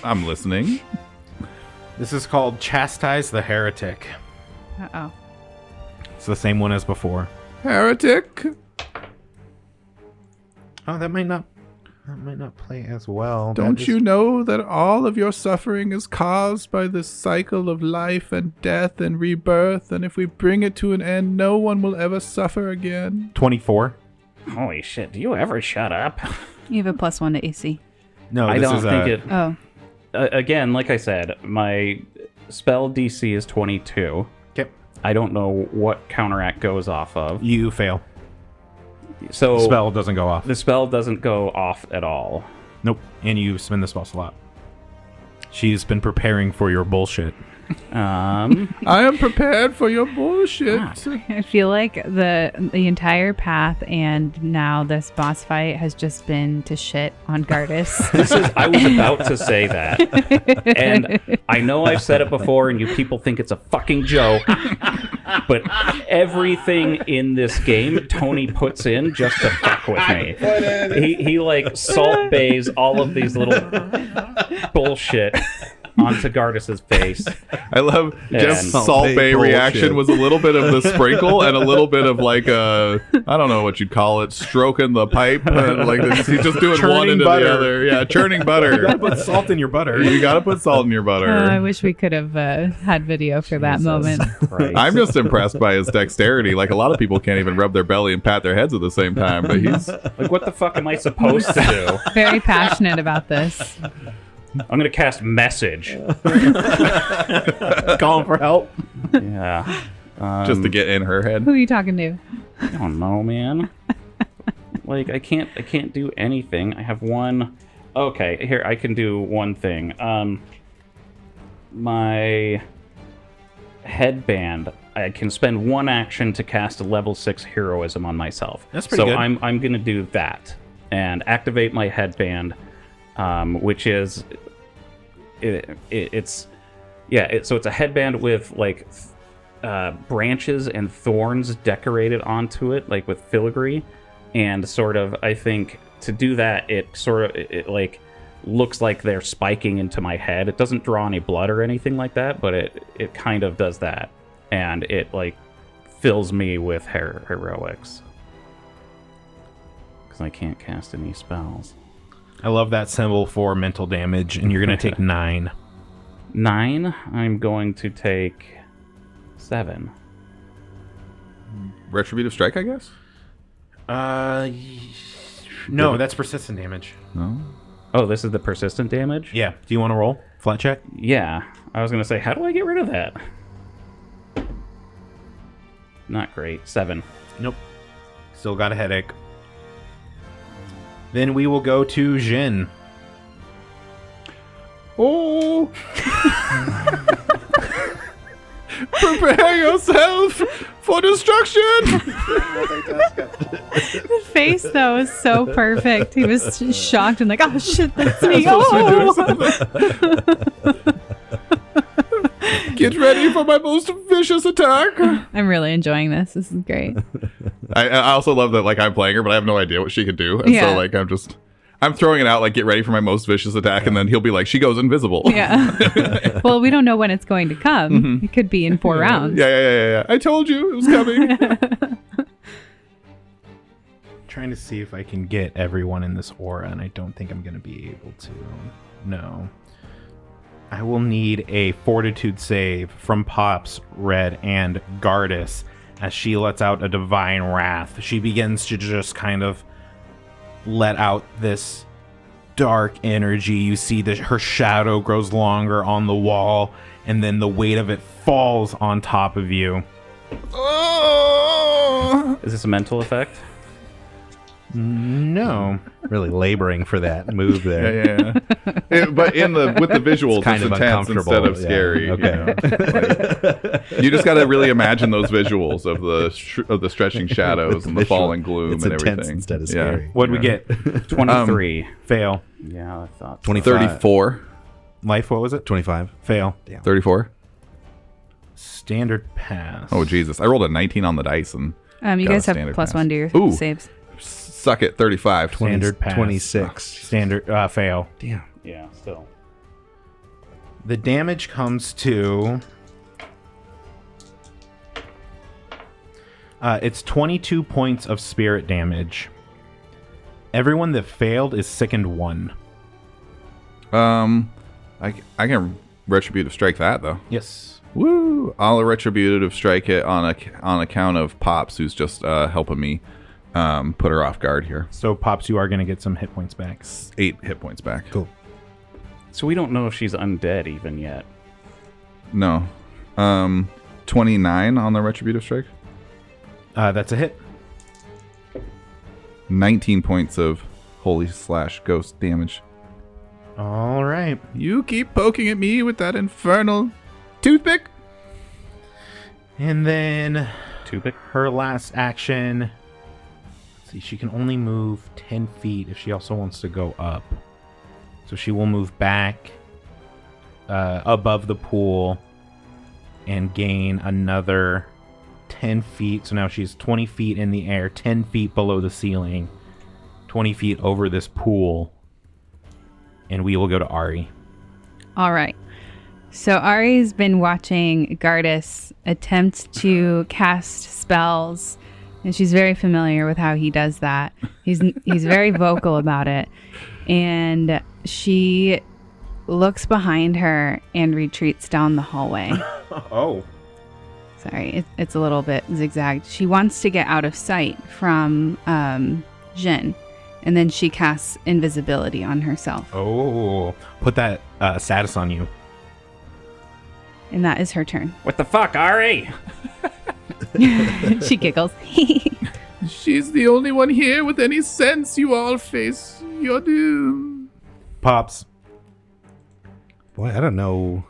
I'm listening. This is called Chastise the Heretic. Uh-oh. It's the same one as before. Heretic. Oh, that might not play as well. Don't you know that all of your suffering is caused by this cycle of life and death and rebirth, and if we bring it to an end, no one will ever suffer again? 24? Holy shit! Do you ever shut up? You have a +1 to AC. No, I this don't is think it. Oh, Again, like I said, my spell DC is 22. Okay. I don't know what counteract goes off of. You fail. So Spell doesn't go off. the spell doesn't go off at all. Nope. And you spend the spell slot. She's been preparing for your bullshit. I am prepared for your bullshit. I feel like the entire path and now this boss fight has just been to shit on Gardas. I was about to say that. And I know I've said it before and you people think it's a fucking joke. But everything in this game Tony puts in just to fuck with me. He like Salt Bays all of these little bullshit onto Gardas's face. I love Jeff's And- Salt Bay bullshit. reaction was a little bit of the sprinkle and a little bit of like I don't know what you'd call it, stroking the pipe. Like this, he's just doing one Churning into butter. the other. Yeah, churning You butter. gotta put salt in your butter. You gotta put salt in your butter. I wish we could have had video for that moment. Christ. I'm just impressed by his dexterity. Like a lot of people can't even rub their belly and pat their heads at the same time, but he's Like, what the fuck am I supposed to do? Very passionate about this. I'm gonna cast message. Calling for help. Yeah. just to get in her head. Who are you talking to? I don't know, man. Like, I can't do anything. I have one. Okay, here I can do one thing. My headband. I can spend one action to cast a level 6 heroism on myself. That's pretty good. So I'm gonna do that and activate my headband, which is it's a headband with like branches and thorns decorated onto it, like with filigree, and sort of I think to do that it like looks like they're spiking into my head. It doesn't draw any blood or anything like that, but it kind of does that, and it like fills me with heroics because I can't cast any spells. I love that symbol for mental damage, and you're going to take 9. 9. I'm going to take 7. Retributive strike, I guess. No, that's persistent damage. No. Oh, this is the persistent damage? Yeah. Do you want to roll? Flat check? Yeah. I was going to say, how do I get rid of that? Not great. 7. Nope. Still got a headache. Then we will go to Jin. Oh! Prepare yourself for destruction! The face, though, is so perfect. He was shocked and like, oh, shit, that's me. Oh! Get ready for my most vicious attack! I'm really enjoying this. This is great. I also love that, like, I'm playing her, but I have no idea what she can do. And Yeah. so, like, I'm throwing it out, like, get ready for my most vicious attack, and then he'll be like, she goes invisible. Yeah. Well, we don't know when it's going to come. It could be in 4 rounds. Yeah. I told you it was coming. Trying to see if I can get everyone in this aura, and I don't think I'm going to be able to. No. I will need a fortitude save from Pops, Red, and Gardas as she lets out a divine wrath. She begins to just kind of let out this dark energy. You see that her shadow grows longer on the wall, and then the weight of it falls on top of you. Oh! Is this a mental effect? No. Really laboring for that move there. Yeah. But with the visuals, it's kind of intense uncomfortable, instead of yeah. scary. Okay. You just got to really imagine those visuals of the stretching shadows and the Visual. falling gloom It's and intense everything. instead of Yeah. scary. What'd we get? 23. Fail. Yeah, I thought. 25. 34. Life, what was it? 25. Fail. 34. Standard pass. Oh, Jesus. I rolled a 19 on the dice and You got guys a have standard +1 pass. to your Ooh. saves. suck it. 35. Standard pass. 26. Standard fail. Damn. Yeah, still. The damage comes to... it's 22 points of spirit damage. Everyone that failed is sickened 1. I can retributive strike that though. Yes. Woo! I'll retributive strike it on account of Pops, who's just helping me put her off guard here. So, Pops, you are going to get some hit points back. 8 hit points back. Cool. So we don't know if she's undead even yet. No. 29 on the retributive strike. That's a hit. 19 points of holy/ghost damage. All right. You keep poking at me with that infernal toothpick. And then Tubic? her last action. Let's see, she can only move 10 feet if she also wants to go up. So she will move back above the pool and gain another 10 feet. So now she's 20 feet in the air, 10 feet below the ceiling, 20 feet over this pool. And we will go to Ari. All right. So Ari's been watching Gardas attempt to cast spells, and she's very familiar with how he does that. He's very vocal about it. And she looks behind her and retreats down the hallway. Oh. Sorry, it's a little bit zigzagged. She wants to get out of sight from Jin, and then she casts invisibility on herself. Oh. Put that status on you. And that is her turn. What the fuck, Ari? She giggles. She's the only one here with any sense. You all face your doom. Pops. Boy, I don't know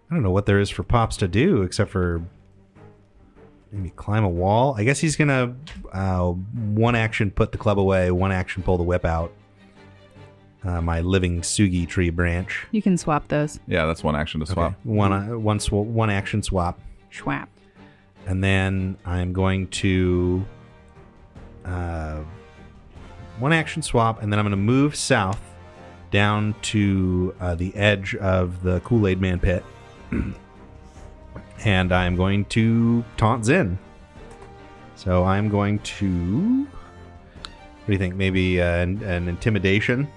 what there is for Pops to do except for maybe climb a wall. I guess he's gonna one action put the club away, one action pull the whip out. My living Sugi tree branch. You can swap those. Yeah, that's one action to swap. Okay. One action swap, Schwap. and then I'm going to one action swap, and then I'm going to move south down to the edge of the Kool-Aid Man pit, and I'm going to taunt Zin. So I'm going to. What do you think? Maybe an intimidation.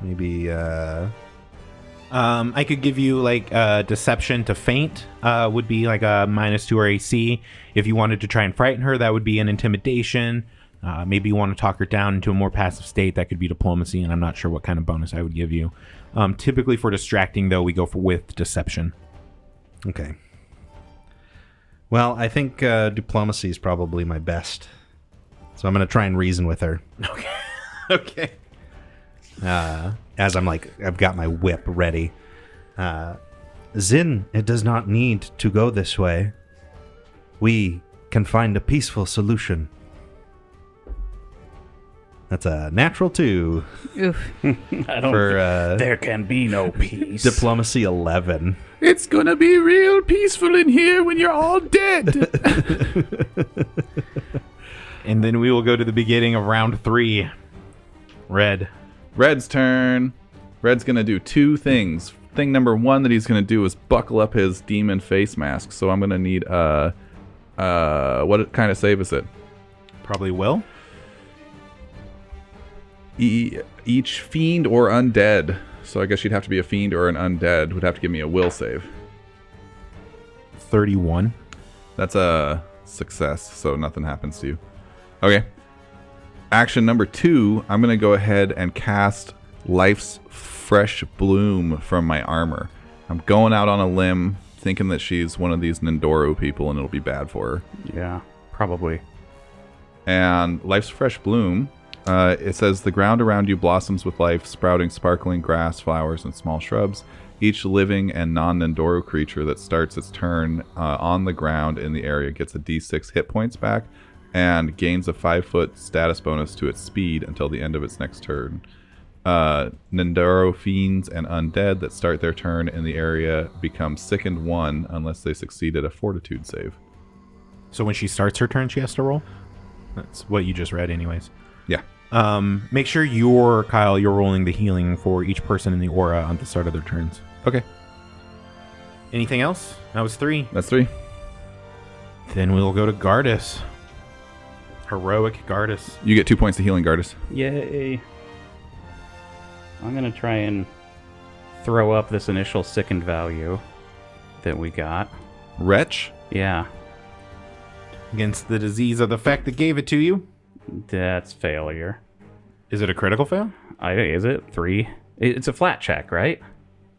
Maybe. I could give you like deception to feint. Would be like a -2 or AC. If you wanted to try and frighten her, that would be an intimidation. Maybe you want to talk her down into a more passive state. That could be diplomacy, and I'm not sure what kind of bonus I would give you. Typically for distracting, though, we go with deception. Okay. Well, I think diplomacy is probably my best. So I'm going to try and reason with her. Okay. Okay. As I'm like, I've got my whip ready. Zin, it does not need to go this way. We can find a peaceful solution. That's a natural 2 Oof. I don't for there can be no peace. diplomacy 11. It's gonna be real peaceful in here when you're all dead. And then we will go to the beginning of round 3. Red. Red's turn. Red's gonna do 2 things. Thing number 1 that he's gonna do is buckle up his demon face mask. So I'm gonna need what kind of save is it? Probably will. Each fiend or undead. So I guess you'd have to be a fiend or an undead. Would have to give me a will save. 31. That's a success. So nothing happens to you. Okay. Action number 2, I'm going to go ahead and cast Life's Fresh Bloom from my armor. I'm going out on a limb thinking that she's one of these Nindoro people and it'll be bad for her. Yeah, probably. And Life's Fresh Bloom, it says, the ground around you blossoms with life, sprouting sparkling grass, flowers, and small shrubs. Each living and non-Nindoro creature that starts its turn on the ground in the area gets a d6 hit points back and gains a 5-foot status bonus to its speed until the end of its next turn. Nindoro fiends and undead that start their turn in the area become sickened 1 unless they succeed at a fortitude save. So when she starts her turn, she has to roll? That's what you just read anyways. Yeah. Make sure Kyle, you're rolling the healing for each person in the aura on the start of their turns. Okay. Anything else? That was 3. That's 3. Then we'll go to Gardas. Heroic Gardas. You get 2 points of healing, Gardas. Yay. I'm going to try and throw up this initial sickened value that we got. Wretch. Yeah, Against the disease of the effect that gave it to you. that's failure. Is it a critical fail? Is it 3? It's a flat check, right?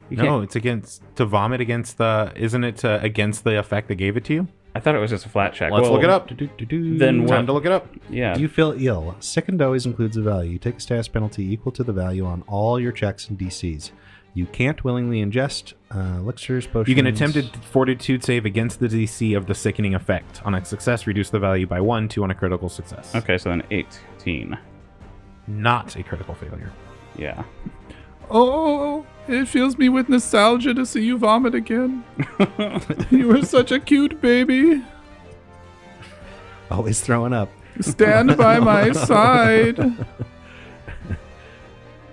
You No, can't- it's against to vomit against the. Isn't it against the effect that gave it to you? I thought it was just a flat check. Let's Well, look it up. Then Time what? to look it up. Yeah. You feel ill. Sickened always includes a value. You take a status penalty equal to the value on all your checks and DCs. You can't willingly ingest elixirs, potions. You can attempt a fortitude save against the DC of the sickening effect. On a success, reduce the value by 1, 2 on a critical success. Okay, so then 18. Not a critical failure. Yeah. Oh, it fills me with nostalgia to see you vomit again. You were such a cute baby. Always throwing up. Stand by my side.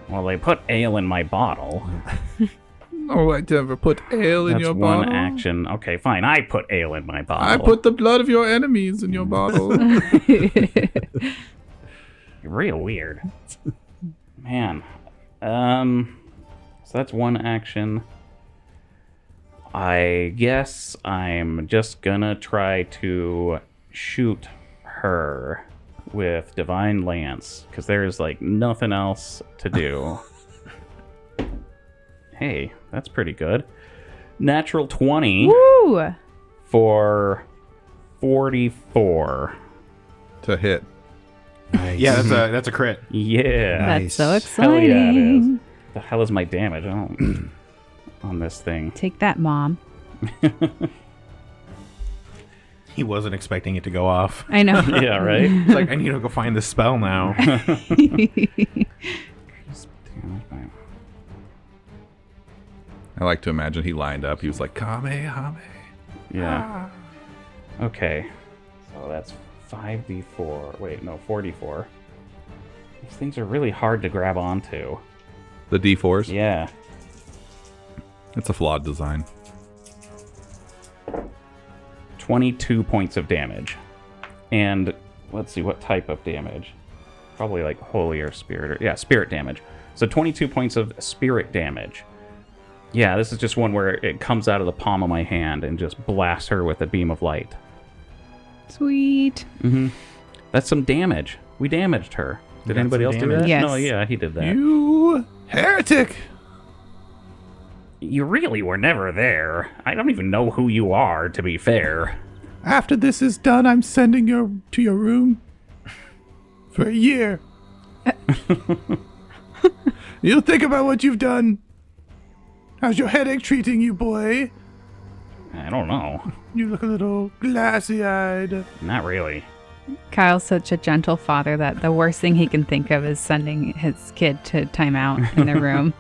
Well, they put ale in my bottle. Oh, I never put ale in That's your one bottle. action. Okay, fine. I put ale in my bottle. I put the blood of your enemies in your bottle. Real weird. Man. So that's one action. I guess I'm just gonna try to shoot her with Divine Lance, because there's like nothing else to do. Hey, that's pretty good. Natural 20 Woo! for 44. To hit. Nice. Yeah, that's a crit. Yeah. Nice. That's so Hell exciting. yeah, it is. The hell is my damage on this thing? Take that, Mom. He wasn't expecting it to go off. I know. Yeah, right? He's like, I need to go find the spell now. I like to imagine he lined up. He was like, Kamehame. Yeah. Okay. So that's 5d4. Wait, no, 44. These things are really hard to grab onto. The D4s. Yeah. It's a flawed design. 22 points of damage. And let's see, what type of damage? Probably like holy or spirit. Yeah, spirit damage. So 22 points of spirit damage. Yeah, this is just one where it comes out of the palm of my hand and just blasts her with a beam of light. Sweet. That's some damage. We damaged her. Did got anybody some else do damage? that? Yes. No, yeah, he did that. You heretic. You really were never there. I don't even know who you are, to be fair. After this is done, I'm sending you to your room for a year. You'll think about what you've done. How's your headache treating you, boy? I don't know. You look a little glassy-eyed. Not really. Kyle's such a gentle father that the worst thing he can think of is sending his kid to timeout in their room.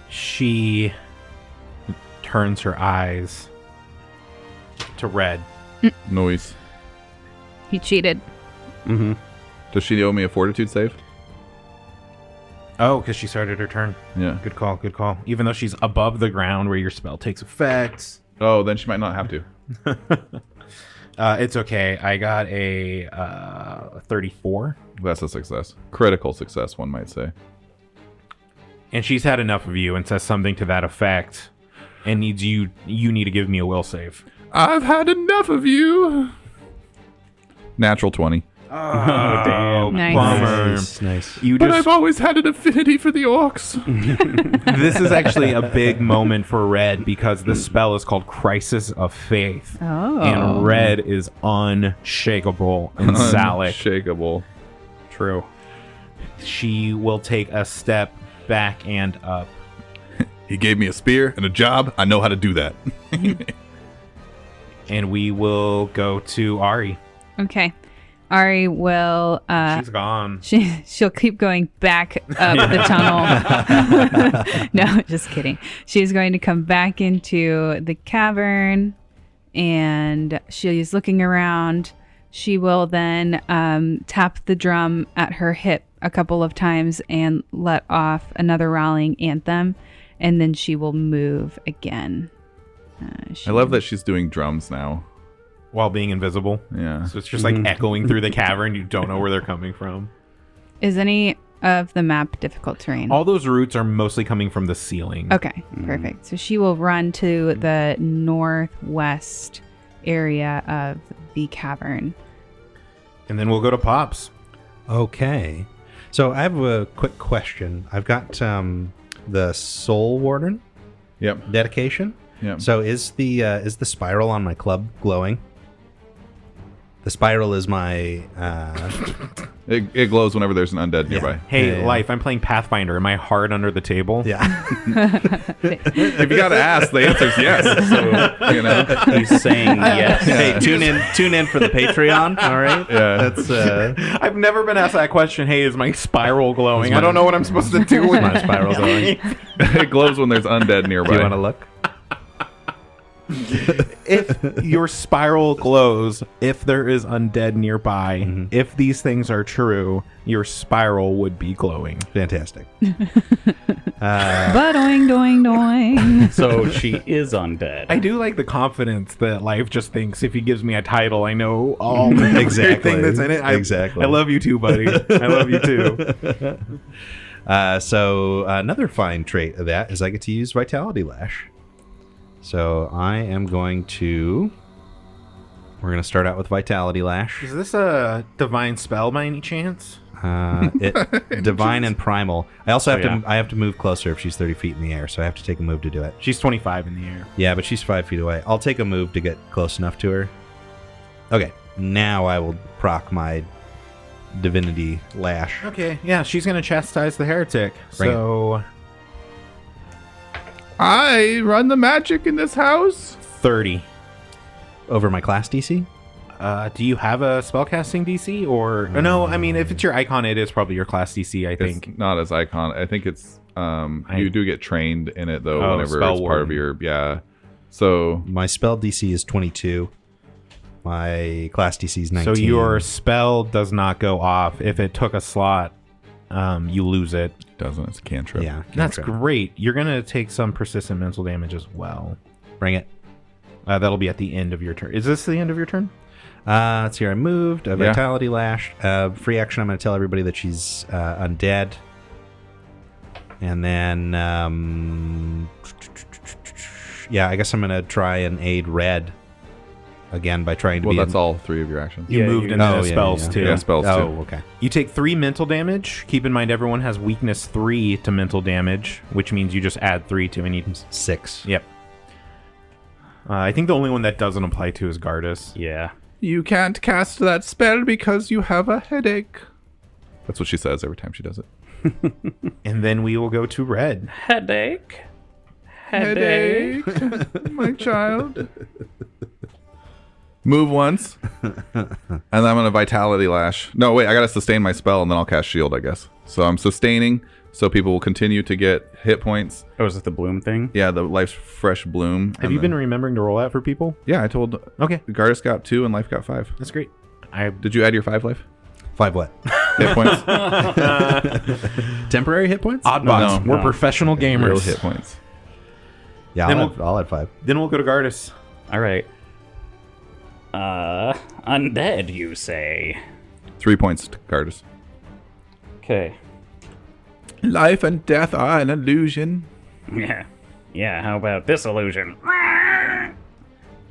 She turns her eyes to red. Noise. He cheated. Mm-hmm. Does she owe me a fortitude save? Oh, because she started her turn. Yeah. Good call, good call. Even though she's above the ground where your spell takes effect. Oh, then she might not have to. It's okay. I got a 34. That's a success. Critical success, one might say. And she's had enough of you and says something to that effect and needs you need to give me a will save. I've had enough of you. Natural 20. Oh, damn. Nice. Bummer. Nice. You But just I've always had an affinity for the orcs. this is actually a big moment for Red because the spell is called Crisis of Faith. Oh. And Red is unshakable and Salic. Unshakable. True. She will take a step back and up. He gave me a spear and a job. I know how to do that. And we will go to Ari. Okay. Ari will She's gone. she'll keep going back up the tunnel. No, just kidding. She's going to come back into the cavern and she's looking around. She will then tap the drum at her hip a couple of times and let off another rallying anthem, and then she will move again. I love that she's doing drums now. while being invisible. Yeah. So it's just like echoing through the cavern. You don't know where they're coming from. Is any of the map difficult terrain? All those roots are mostly coming from the ceiling. Okay, perfect. So she will run to the northwest area of the cavern. And then we'll go to Pops. Okay. So I have a quick question. I've got the Soul Warden Yep. dedication. Yep. So is the spiral on my club glowing? The spiral is my It glows whenever there's an undead nearby. Hey, Yeah. Life, I'm playing Pathfinder. Am I hard under the table? yeah. If you got to ask, the answer's yes. So, you know. He's saying yes. Hey, tune in for the Patreon. All right. Yeah. That's I've never been asked that question. Hey, is my spiral glowing? I don't know what I'm supposed to do with my spiral glowing. It glows when there's undead nearby. Do you want to look? If your spiral glows, if there is undead nearby, if these things are true, your spiral would be glowing. Fantastic. But doing, doing. So she is undead. I do like the confidence that Life just thinks if he gives me a title, I know all the Exactly. everything that's in it. Exactly. I love you too, buddy. I love you too. So another fine trait of that is I get to use Vitality Lash. So I am going to... We're going to start out with Vitality Lash. Is this a divine spell by any chance? Divine and Primal. I also have yeah. I have to move closer if she's 30 feet in the air, so I have to take a move to do it. She's 25 in the air. Yeah, but she's 5 feet away. I'll take a move to get close enough to her. Okay, now I will proc my Divinity Lash. Okay, yeah, she's going to chastise the heretic. Bring So I run the magic in this house. 30. Over my class DC? Do you have a spellcasting DC or no? I mean, if it's your icon, it is probably your class DC. I think. It's not as icon. I think it's you do get trained in it though Oh, whenever spell it's part of warden. your So My spell DC is 22. My class DC is 19. So your spell does not go off. If it took a slot, you lose it. doesn't it's a cantrip. Yeah, That's cantrip. great. You're gonna take some persistent mental damage as well. Bring it. That'll be at the end of your turn. Is this the end of your turn? Let's see. I moved. Yeah. Vitality Lash. Free action. I'm going to tell everybody that she's undead. And then, yeah, I guess I'm going to try and aid Red again by trying to Well, be. that's all 3 of your actions. You Yeah, moved you- into Oh, the yeah, spells yeah. too. Yeah, spells too. Oh, okay. You take 3 mental damage. Keep in mind everyone has weakness 3 to mental damage, which means you just add 3 to any. 6. Yep. I think the only one that doesn't apply to is Gardas. Yeah. You can't cast that spell because you have a headache. That's what she says every time she does it. And then we will go to Red. Headache. My child. Move once. And then I'm going to Vitality Lash. No, wait, I got to sustain my spell and then I'll cast Shield, I guess. So I'm sustaining, so people will continue to get hit points. Oh, is it the bloom thing? Yeah, the Life's Fresh Bloom. Have you been remembering to roll that for people? Yeah, I told Okay, Gardas got 2 and Life got 5. that's great. Did you add your 5 life? 5 what? Hit points? Temporary hit points? Oddbots. No, We're professional gamers. Real hit points. Yeah, Then I'll add 5. Then we'll go to Gardas. All right. Undead, you say? 3 points to Gardas. Okay. Life and death are an illusion. Yeah. Yeah, how about this illusion?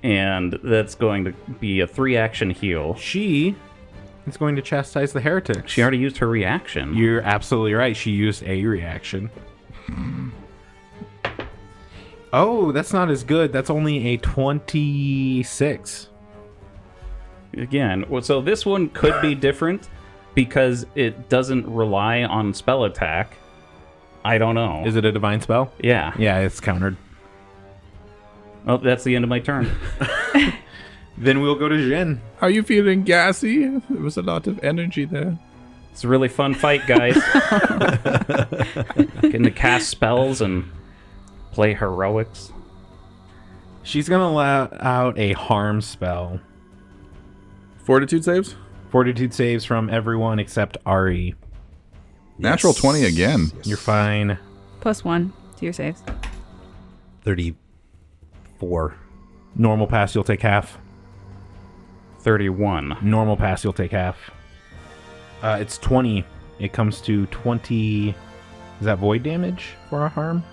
And that's going to be a 3-action heal. She is going to chastise the heretics. She already used her reaction. You're absolutely right. She used a reaction. Oh, that's not as good. That's only a 26. Again, well, so this one could be different because it doesn't rely on spell attack. I don't know. Is it a divine spell? Yeah. Yeah, it's countered. Oh, that's the end of my turn. Then we'll go to Jin. Are you feeling gassy? There was a lot of energy there. It's a really fun fight, guys. Getting to cast spells and play heroics. She's going to allow out a harm spell. Fortitude saves? Fortitude saves from everyone except Ari. Natural 20 again. You're fine. +1 to your saves. 34. Normal pass, you'll take half. 31. Normal pass, you'll take half. It's 20. It comes to 20. Is that void damage for a harm?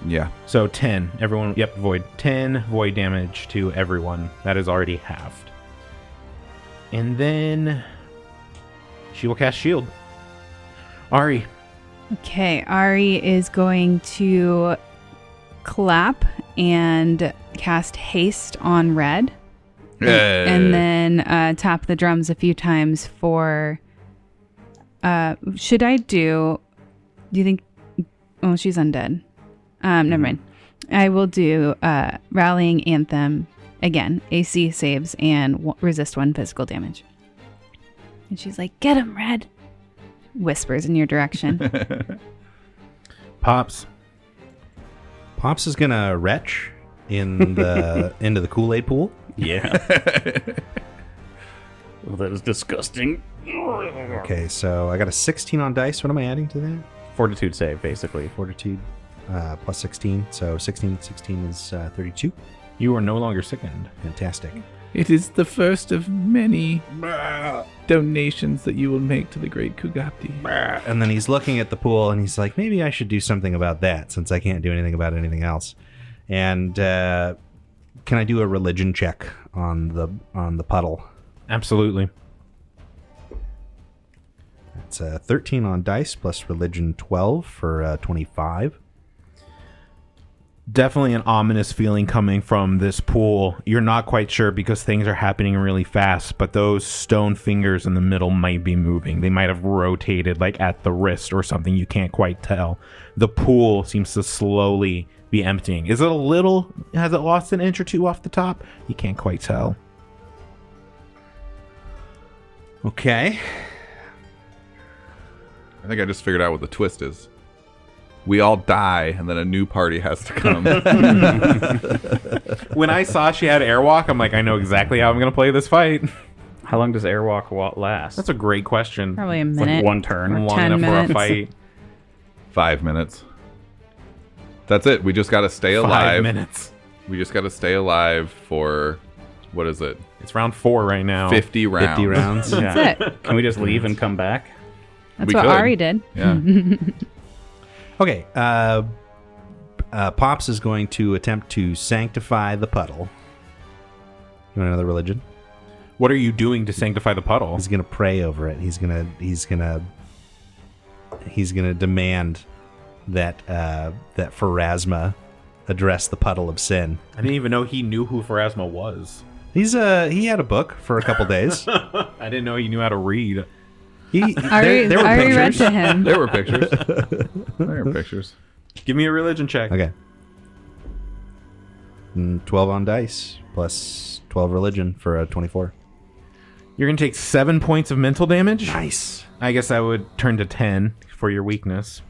Yeah. So 10. Everyone, yep, void. 10 void damage to everyone. That is already halved. And then she will cast shield. Ari. Okay, Ari is going to clap and cast haste on Red. And then tap the drums a few times for... should I do you think... Oh, she's undead. Never mind. I will do Rallying Anthem again. AC saves and resist 1 physical damage. And she's like, get him, Red. Whispers in your direction. Pops. Pops is gonna retch in the into the Kool-Aid pool. Yeah. Well, that is disgusting. Okay, so I got a 16 on dice. What am I adding to that? Fortitude save, basically. Fortitude plus 16. So 16 is 32. You are no longer sickened. Fantastic. It is the first of many donations that you will make to the great Kugapti. And then he's looking at the pool and he's like, maybe I should do something about that since I can't do anything about anything else. And can I do a religion check on the puddle? Absolutely. It's 13 on dice plus religion 12 for 25. Definitely an ominous feeling coming from this pool. You're not quite sure because things are happening really fast, but those stone fingers in the middle might be moving. They might have rotated like at the wrist or something. You can't quite tell. The pool seems to slowly be emptying. Is it has it lost an inch or two off the top? You can't quite tell. Okay. I think I just figured out what the twist is. We all die, and then a new party has to come. When I saw she had airwalk, I'm like, I know exactly how I'm going to play this fight. How long does Airwalk last? That's a great question. Probably a It's minute. like 1 turn. Or Long 10 enough minutes. for a fight. 5 minutes. That's it. We just got to stay 5 alive. minutes. We just got to stay alive for, what is it? It's round 4 right now. 50 rounds. 50 rounds. Yeah. That's it. Can we just leave and come back? That's We what could. Ari did. Yeah. Okay. Pops is going to attempt to sanctify the puddle. You want another religion? What are you doing to sanctify the puddle? He's gonna pray over it. He's gonna demand that Pharasma address the puddle of sin. I didn't even know he knew who Pharasma was. He had a book for a couple days. I didn't know he knew how to read. Ari there were read pictures. to him. There were pictures. There were pictures. Give me a religion check. Okay. 12 on dice plus 12 religion for a 24. You're going to take 7 points of mental damage. Nice. I guess I would turn to 10 for your weakness.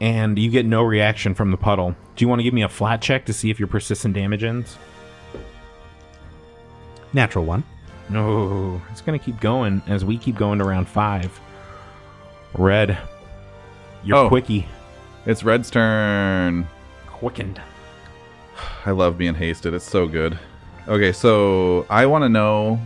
And you get no reaction from the puddle. Do you want to give me a flat check to see if your persistent damage ends? Natural 1. No, it's going to keep going as we keep going to round 5. Red, you're quickie. It's Red's turn. Quickened. I love being hasted. It's so good. Okay, so I want to know,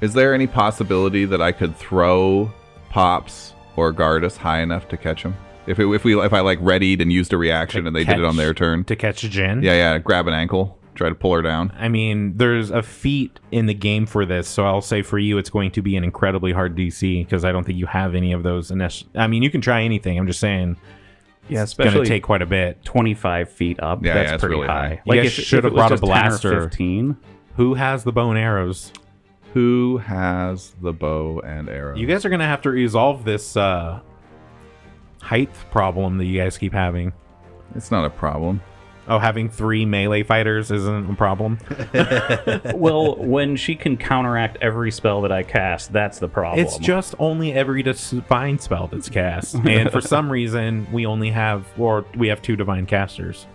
is there any possibility that I could throw Pops or Gardas high enough to catch him? If I like readied and used a reaction and they did it on their turn? To catch Jen? Yeah, grab an ankle, try to pull her down. I mean, there's a feat in the game for this, so I'll say for you it's going to be an incredibly hard DC because I don't think you have any of those. I mean, you can try anything. I'm just saying Yeah, it's going to especially take quite a bit. 25 feet up. Yeah, That's it's pretty really high. high. You guys if should have it was brought a just 10 or blaster. 15. Who has the bow and arrows? Who has the bow and arrow? You guys are going to have to resolve this height problem that you guys keep having. It's not a problem. Oh, having 3 melee fighters isn't a problem? Well, when she can counteract every spell that I cast, that's the problem. It's just only every divine spell that's cast. And for some reason, we have 2 divine casters.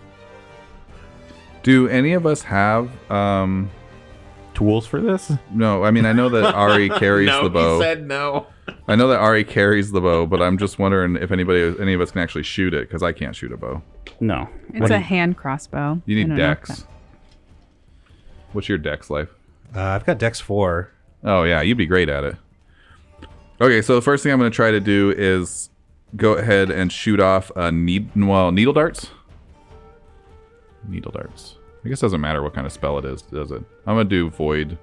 Do any of us have Tools for this? no, I mean I know that Ari carries the bow. he said no. I know that Ari carries the bow, but I'm just wondering if any of us can actually shoot it, because I can't shoot a bow. No. It's a hand crossbow. You I need don't know if dex. What's your dex life? I've got Dex 4. Oh, yeah, you'd be great at it. Okay, so the first thing I'm going to try to do is go ahead and shoot off needle darts. Needle darts. I guess it doesn't matter what kind of spell it is, does it? I'm going to do Void.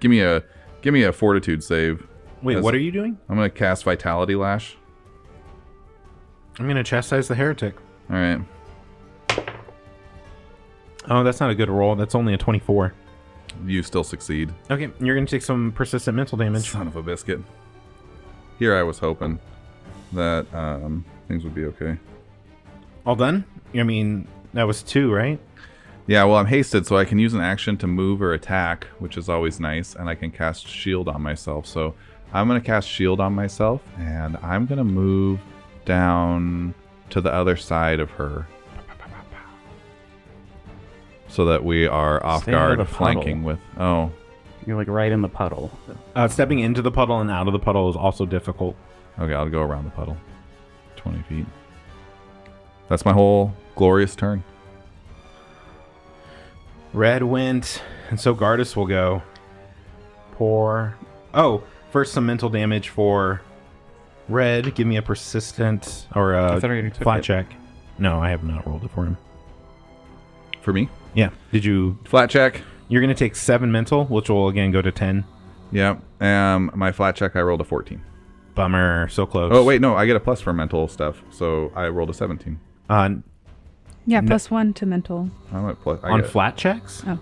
Give me a Fortitude save. Wait, what are you doing? I'm going to cast Vitality Lash. I'm going to chastise the heretic. All right. Oh, that's not a good roll. That's only a 24. You still succeed. Okay, you're going to take some persistent mental damage. Son of a biscuit. Here I was hoping that things would be okay. All done? I mean, that was 2, right? Yeah, well, I'm hasted, so I can use an action to move or attack, which is always nice, and I can cast Shield on myself. So I'm going to cast Shield on myself, and I'm going to move down to the other side of her so that we are off Stay out of guard the flanking puddle. with... Oh, You're like right in the puddle. Stepping into the puddle and out of the puddle is also difficult. okay, I'll go around the puddle. 20 feet. That's my whole glorious turn. Red went, and so Gardas will go. Poor. Oh, first some mental damage for Red. Give me a persistent or I a thought I already took flat it. check. No, I have not rolled it for him. For me? Yeah. Did you? Flat check. You're going to take 7 mental, which will again go to 10. Yep. My flat check, I rolled a 14. Bummer. So close. Oh, wait, no, I get a plus for mental stuff, so I rolled a 17. Yeah, +1 to mental. I'm at plus. On flat checks? Oh.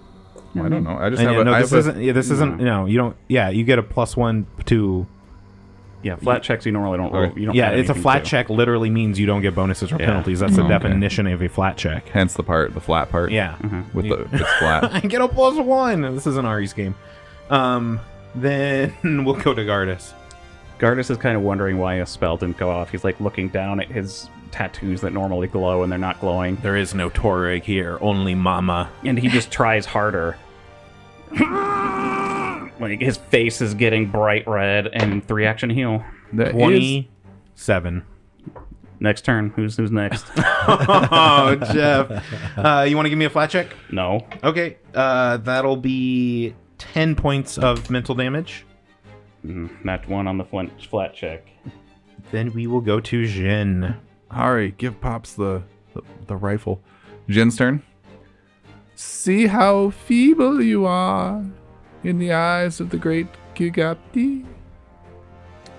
I don't know. I just And have yeah, a. no, I this have isn't. Yeah, this isn't. No, you don't. Yeah, you get a +1 to. Yeah, flat checks you normally don't roll. Okay. You don't Yeah, add it's a anything flat to. check. Literally means you don't get bonuses or Yeah. penalties. That's the Okay. definition of a flat check. hence the flat part. Yeah. With it's flat. I get a +1. This is an Ari's game. Then we'll go to Gardas. Gardas is kind of wondering why a spell didn't go off. He's like looking down at his tattoos that normally glow and they're not glowing. There is no Torag here, only Mama. And he just tries harder. Like his face is getting bright red and 3-action heal. That is- 27. Next turn. Who's next? Oh, Jeff. You want to give me a flat check? No. Okay. That'll be 10 points of mental damage. Not one on the flat check. Then we will go to Jin. Ari, give Pops the rifle. Jin's turn. See how feeble you are in the eyes of the great Gigapti.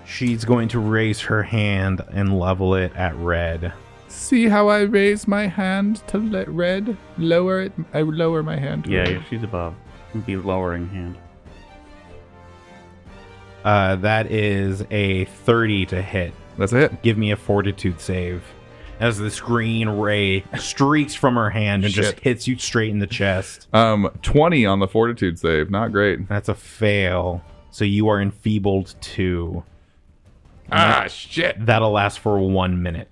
She's going to raise her hand and level it at Red. See how I raise my hand to let Red lower it. I lower my hand. To Red. Yeah, she's above. It'd be lowering hand. That is a 30 to hit. That's a hit. Give me a fortitude save. As this green ray streaks from her hand and just Shit. hits you straight in the chest. 20 on the fortitude save. Not great. That's a fail. So you are enfeebled 2. Shit. That'll last for 1 minute.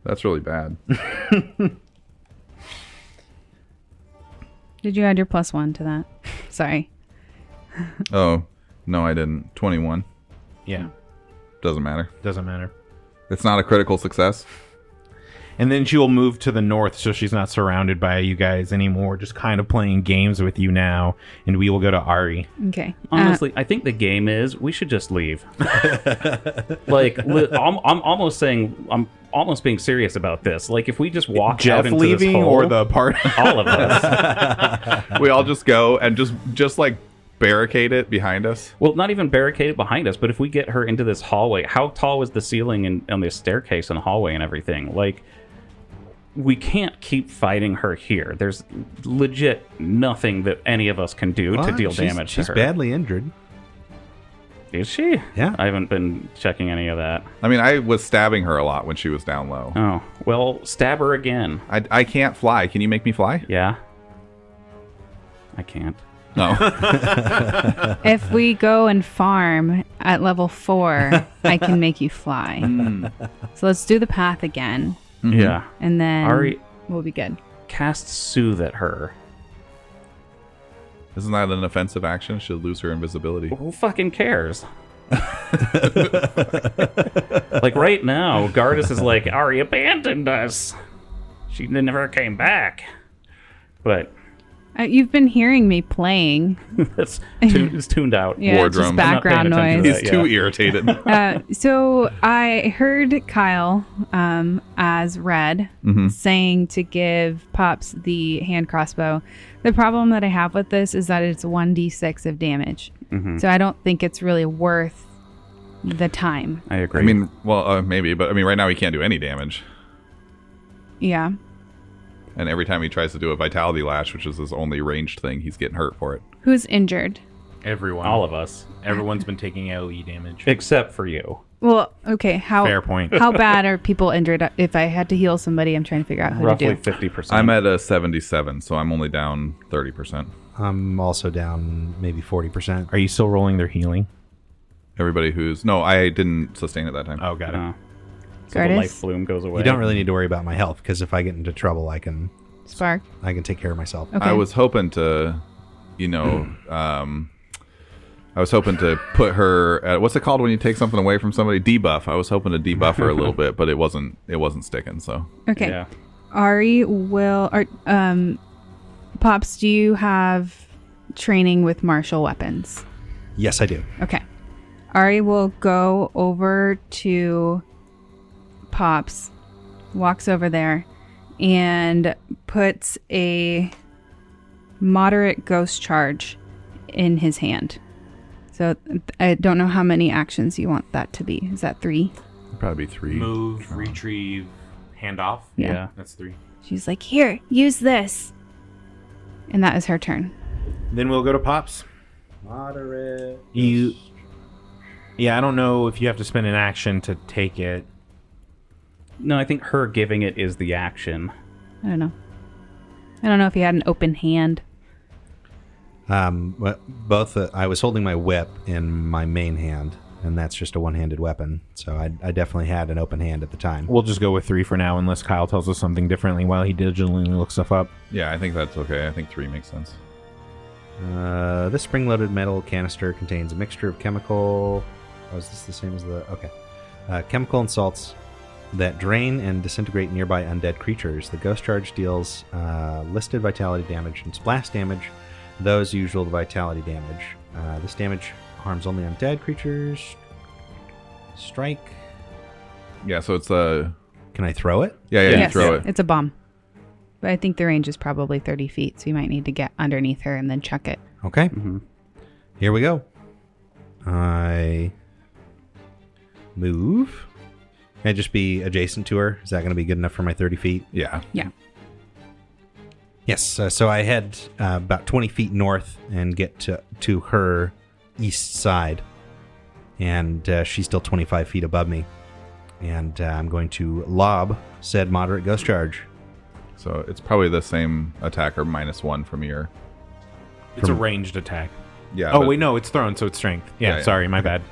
That's really bad. Did you add your +1 to that? Sorry. Oh, no, I didn't. 21. Yeah, Doesn't matter. doesn't matter. It's not a critical success. And then she will move to the north so she's not surrounded by you guys anymore, just kind of playing games with you now. And we will go to Ari. Okay. Honestly, I think the game is we should just leave. Like, I'm almost saying, I'm almost being serious about this. Like, if we just walk Jeff out into leaving this hole, or the party? all of us. We all just go and just like barricade it behind us. Well, not even barricaded behind us, but if we get her into this hallway, how tall was the ceiling and on the staircase and hallway and everything? Like, we can't keep fighting her here. There's legit nothing that any of us can do to deal damage to She's her. badly injured. Is she? Yeah. I haven't been checking any of that. I mean, I was stabbing her a lot when she was down low. Oh, well, stab her again. I can't fly. Can you make me fly? Yeah. I can't. No. If we go and farm at level 4, I can make you fly. So let's do the path again, Yeah. and then Ari, we'll be good. cast Soothe at her. Isn't that an offensive action? Should lose her invisibility. Who fucking cares? Like right now, Gardas is like, Ari abandoned us. She never came back. But You've been hearing me playing. It's tuned out. Yeah, War it's just drum. background I'm not paying noise. attention He's too irritated. So I heard Kyle, as Red, saying to give Pops the hand crossbow. The problem that I have with this is that it's 1d6 of damage. So I don't think it's really worth the time. I agree. I mean, well, maybe, but I mean, right now he can't do any damage. Yeah. And every time he tries to do a vitality lash, which is his only ranged thing, he's getting hurt for it. Who's injured? Everyone. all of us, Everyone's been taking AoE damage. except for you. Well, okay. Fair point. How bad are people injured? If I had to heal somebody, I'm trying to figure out how Roughly to do. 50%. I'm at a 77, so I'm only down 30%. I'm also down maybe 40%. Are you still rolling their healing? Everybody who's... No, I didn't sustain it that time. Oh, got it. So the Curtis? life bloom goes away. You don't really need to worry about my health because if I get into trouble, I can Spark. take care of myself. Okay. I was hoping to, I was hoping to put her at, what's it called when you take something away from somebody? Debuff. I was hoping to debuff her a little bit, but it wasn't sticking, so. Okay. Yeah. Ari will. Pops, do you have training with martial weapons? Yes, I do. Okay. Ari will go over to Pops, walks over there, and puts a moderate ghost charge in his hand. So I don't know how many actions you want that to be. Is that 3? Probably 3. Move, retrieve, hand off. Yeah. That's 3. She's like, here, use this. And that is her turn. Then we'll go to Pops. Moderate. Yeah, I don't know if you have to spend an action to take it. No, I think her giving it is the action. I don't know. I don't know if he had an open hand. I was holding my whip in my main hand, and that's just a one-handed weapon. So I definitely had an open hand at the time. We'll just go with 3 for now, unless Kyle tells us something differently while he digitally looks stuff up. Yeah, I think that's okay. I think 3 makes sense. This spring-loaded metal canister contains a mixture of chemical. Oh, is this the same as the? Okay. Chemical and salts that drain and disintegrate nearby undead creatures. The ghost charge deals listed vitality damage and splash damage. Those usual vitality damage. This damage harms only undead creatures. Strike. Yeah, so it's a... Can I throw it? Yeah, you Yes, throw it. it's a bomb. But I think the range is probably 30 feet, so you might need to get underneath her and then chuck it. Okay. Here we go. I move. Can I just be adjacent to her? Is that going to be good enough for my 30 feet? Yeah. Yeah. Yes. So I head about 20 feet north and get to her east side. And she's still 25 feet above me. And I'm going to lob said moderate ghost charge. So it's probably the same attacker -1 from your... It's a ranged attack. Yeah. Oh, but- wait, no, it's thrown, so it's strength. Yeah, Yeah. sorry, my bad.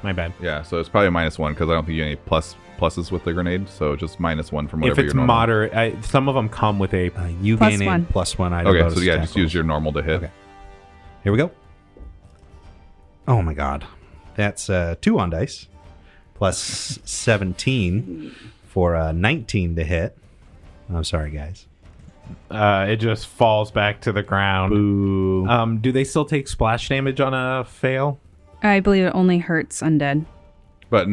Yeah, so it's probably -1 because I don't think you get any pluses with the grenade. So just -1 from whatever If it's your normal... moderate, some of them come with a... You Plus gain one. a +1 item. Okay, bonus so yeah, attack just use rolls. your normal to hit. Okay. Here we go. Oh my god. That's 2 on dice. Plus 17 for a 19 to hit. I'm sorry, guys. it just falls back to the ground. Boo. Do they still take splash damage on a fail? I believe it only hurts undead. But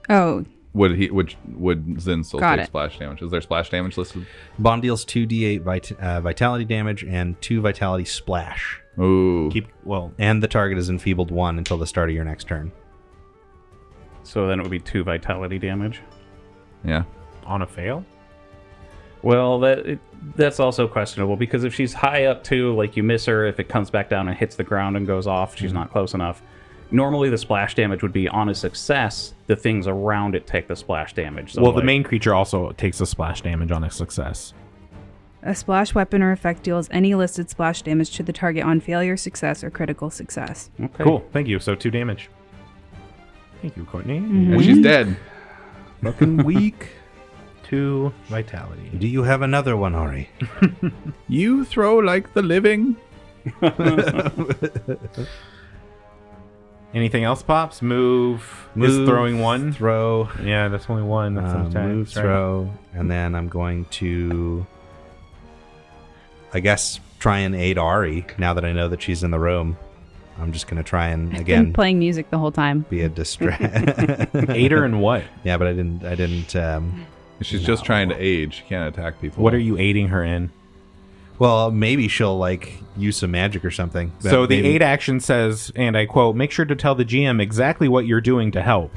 Oh, would Zin still Got take it. splash damage? Is there splash damage listed? Bomb deals 2d8 vitality damage and 2 vitality splash. Ooh. And the target is enfeebled 1 until the start of your next turn. So then it would be 2 vitality damage. Yeah. On a fail? Well, that's also questionable because if she's high up too, like you miss her, if it comes back down and hits the ground and goes off, she's not close enough. Normally, the splash damage would be on a success. The things around it take the splash damage. So Well, the like- main creature also takes the splash damage on a success. a splash weapon or effect deals any listed splash damage to the target on failure, success, or critical success. Okay. Cool, thank you. So 2 damage. Thank you, Courtney. And she's dead. Fucking weak. 2 vitality. Do you have another one, Ari? You throw like the living. Anything else, Pops? Move is throwing 1. Throw. Yeah, that's only 1. That's an attack. Move, That's right. throw. And then I'm going to, I guess, try and aid Ari now that I know that she's in the room. I'm just gonna try and Been again playing music the whole time. be a distract. Aid her in what? Yeah, but I didn't. She's just trying to aid. She can't attack people. What are you aiding her in? Well, maybe she'll like use some magic or something. But So the maybe- aid action says, and I quote, make sure to tell the GM exactly what you're doing to help.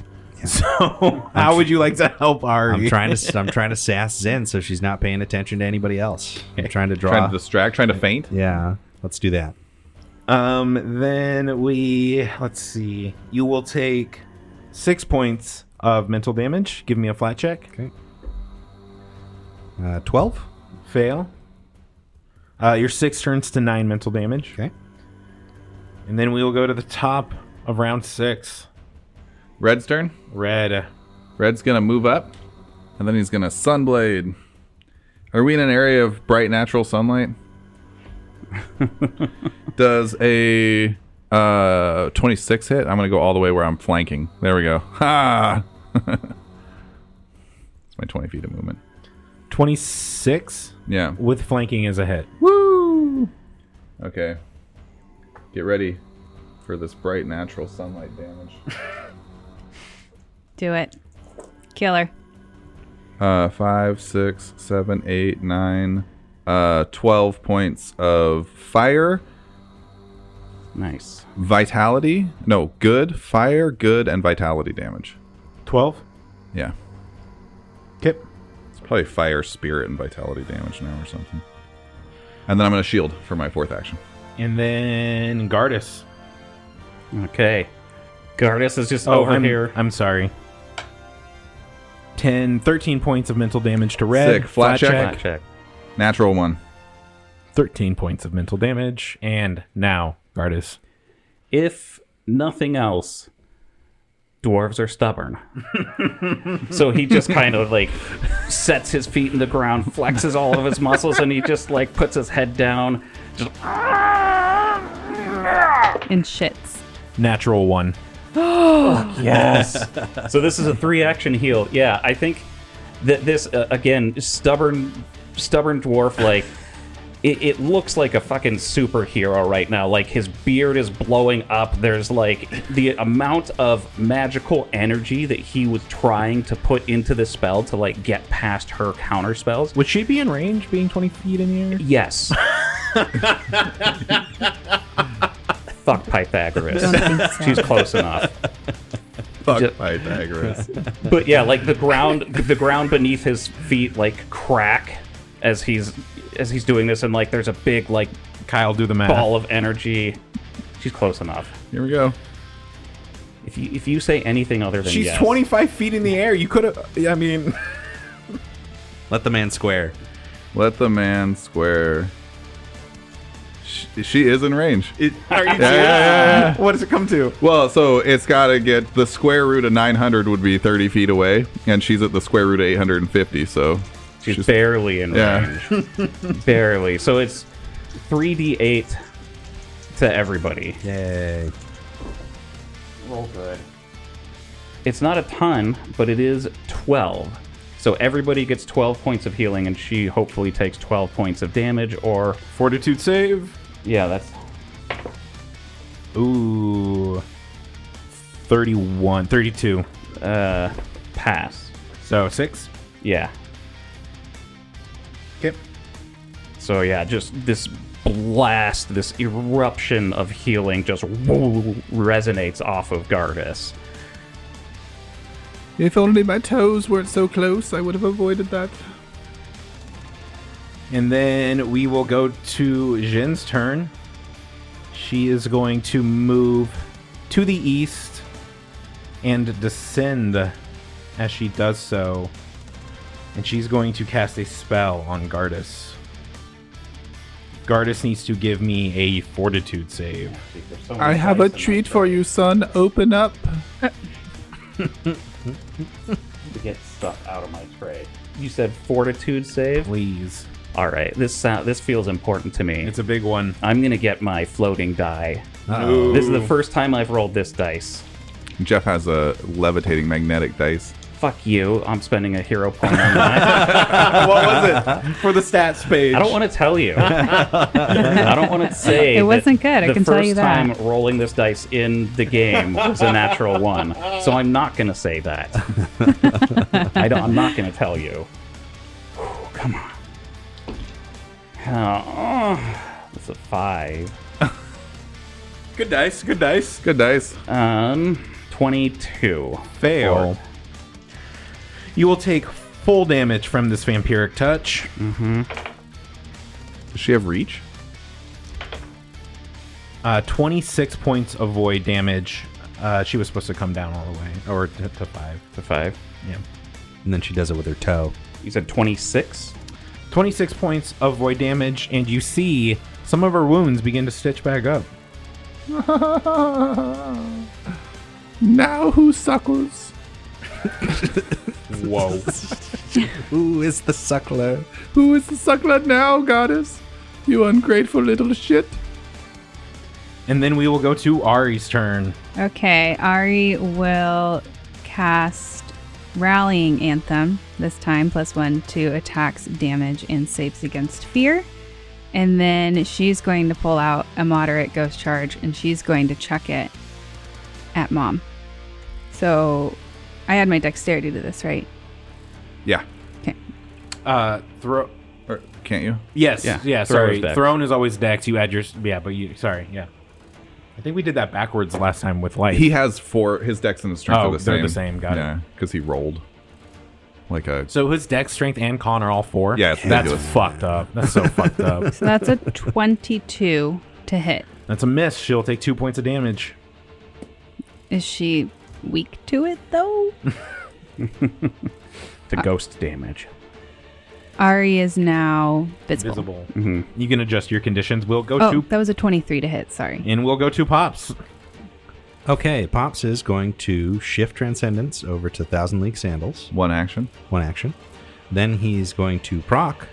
So how would you like to help Ari? I'm trying to sass Zen so she's not paying attention to anybody else. I'm trying to draw. Trying to distract, trying to feint? Yeah, let's do that. Then let's see. You will take 6 points of mental damage. Give me a flat check. Okay. 12. Fail. Your 6 turns to 9 mental damage. Okay. And then we will go to the top of round 6. Red's turn. Red. Red's going to move up, and then he's going to Sunblade. Are we in an area of bright natural sunlight? Does a 26 hit? I'm going to go all the way where I'm flanking. There we go. Ha! It's my 20 feet of movement. 26 Yeah. with flanking is a hit. Woo! Okay. Get ready for this bright natural sunlight damage. Do it. Killer. 5, 6, 7, 8, 9, 12 points of fire, Nice. vitality. No, good, fire, good, and vitality damage. 12. Yeah. Okay. It's probably fire, spirit, and vitality damage now or something. And then I'm going to shield for my 4th action. And then Gardas. Okay. Gardas is just over here. I'm sorry. 13 points of mental damage to Red. Sick. Flat check. Flat check. Natural 1. 13 points of mental damage. And now, Gardas. If nothing else, dwarves are stubborn. So he just kind of like sets his feet in the ground, flexes all of his muscles, and he just like puts his head down. Just And shits. Natural 1. yes. So this is a 3-action heal. Yeah, I think that this again, stubborn dwarf, like it looks like a fucking superhero right now. Like his beard is blowing up. There's like the amount of magical energy that he was trying to put into the spell to like get past her counter spells. Would she be in range, being 20 feet in the air? Yes. Fuck Pythagoras. Don't think so. She's close enough. Fuck Just- Pythagoras. But yeah, like the ground beneath his feet like crack as he's doing this, and like there's a big like Kyle, do the math. ball of energy. She's close enough. Here we go. If you say anything other than She's yes, 25 feet in the air. You could have. I mean, Let the man square. Let the man square. She is in range. are you yeah. What does it come to? Well, so it's got to get the square root of 900 would be 30 feet away, and she's at the square root of 850, so she's barely in Yeah. range. Barely. So it's 3d8 to everybody. Yay. Roll good. It's not a ton, but it is 12. So everybody gets 12 points of healing, and she hopefully takes 12 points of damage, or... Fortitude save. Yeah, that's... Ooh. 31. 32. pass. So 6. Yeah. Okay. So yeah, just this blast, this eruption of healing just resonates off of Gardas. If only my toes weren't so close, I would have avoided that. And then we will go to Jin's turn. She is going to move to the east and descend as she does so. And she's going to cast a spell on Gardas. Gardas needs to give me a fortitude save. I have a treat for you, son. Open up. To get stuff out of my tray. You said fortitude save? Please. All right, this feels important to me. It's a big one. I'm gonna get my floating die. Ooh. This is the first time I've rolled this dice. Jeff has a levitating magnetic dice. fuck you. I'm spending a hero point on that. What was it? For the stats page. I don't want to tell you. I don't want to say It wasn't good, I the can tell you that. first time rolling this dice in the game was a natural 1. So I'm not going to say that. I'm not going to tell you. Whew, come on. That's a 5. Good dice. Good dice. Good dice. 22. Fail. You will take full damage from this vampiric touch. Does she have reach? 26 points of void damage. She was supposed to come down all the way, or to 5. To 5. Yeah. And then she does it with her toe. You said 26? 26 points of void damage, and you see some of her wounds begin to stitch back up. Now who suckles? Whoa. Who is the suckler? Who is the suckler now, goddess? You ungrateful little shit. And then we will go to Ari's turn. Okay, Ari will cast Rallying Anthem this time, +1 to attacks, damage, and saves against fear. And then she's going to pull out a moderate ghost charge, and she's going to chuck it at Mom. So I add my dexterity to this, right? Yeah. Okay. Throw. Or can't you? Yes. Yeah, Yeah. throw Sorry. is dex. Throne is always dex. You add your. Yeah, but you. Sorry. Yeah. I think we did that backwards last time with light. He has 4. His dex and his strength Oh, are the same. they're the same, got it. Yeah, because he rolled like a. So his dex, strength, and con are all 4? Yeah, it's that's ridiculous. fucked up. That's so fucked up. So that's a 22 to hit. That's a miss. She'll take 2 points of damage. Is she weak to it, though? To ghost damage. Ari is now visible. Visible. Mm-hmm. You can adjust your conditions. We'll go Oh, to. that was a 23 to hit, sorry. And we'll go to Pops. Okay, Pops is going to shift Transcendence over to Thousand League Sandals. One action. 1 action. Then he's going to proc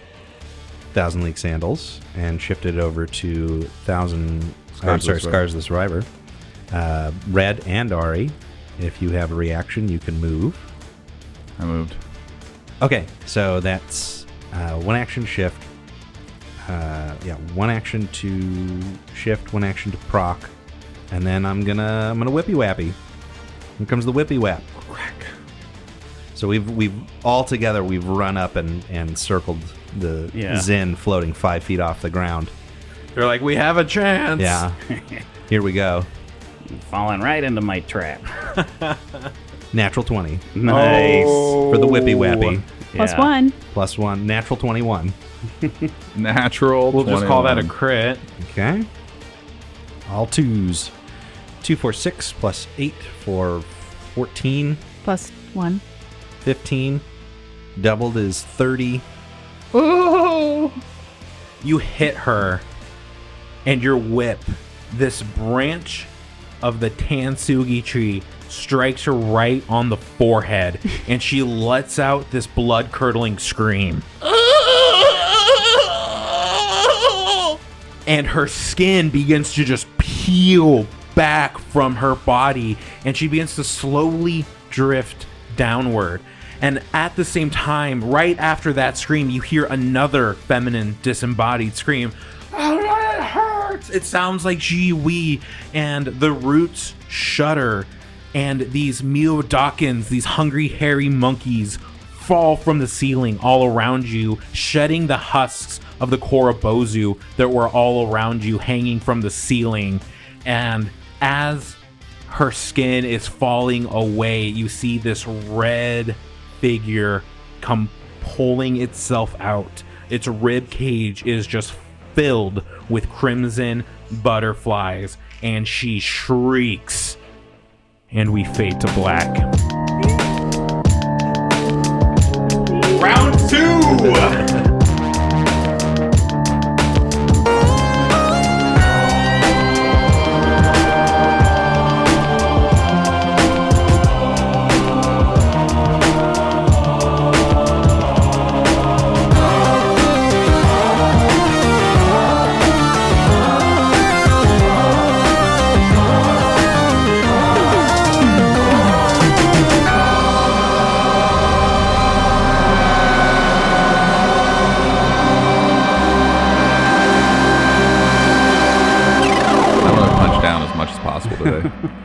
Thousand League Sandals and shift it over to Scars of the Survivor. Red and Ari, if you have a reaction, you can move. I moved. Okay, so that's 1 action shift. 1 action to shift, 1 action to proc, and then I'm gonna whippy wappy. Here comes the whippy whap. Crack. So we've all together we've run up and circled the Zin floating 5 feet off the ground. They're like, we have a chance. Yeah. Here we go. Falling right into my trap. Natural 20 Nice. Oh. for the whippy wappy. +1. +1. Natural 21. Natural. We'll just call that a 21. crit. Okay. All 2s. 2 for 6 plus 8 for 14. +1. 15. Doubled is 30. Oh! You hit her, and your whip, this branch of the Tansugi tree, strikes her right on the forehead, and she lets out this blood-curdling scream. And her skin begins to just peel back from her body, and she begins to slowly drift downward. And at the same time, right after that scream, you hear another feminine disembodied scream. Oh, it hurts! It sounds like Ji Wee, and the roots shudder, and these Miodakins, these hungry, hairy monkeys, fall from the ceiling all around you, shedding the husks of the Korobozu that were all around you, hanging from the ceiling. And as her skin is falling away, you see this red figure come pulling itself out. Its rib cage is just filled with crimson butterflies, and she shrieks, and we fade to black. Round 2!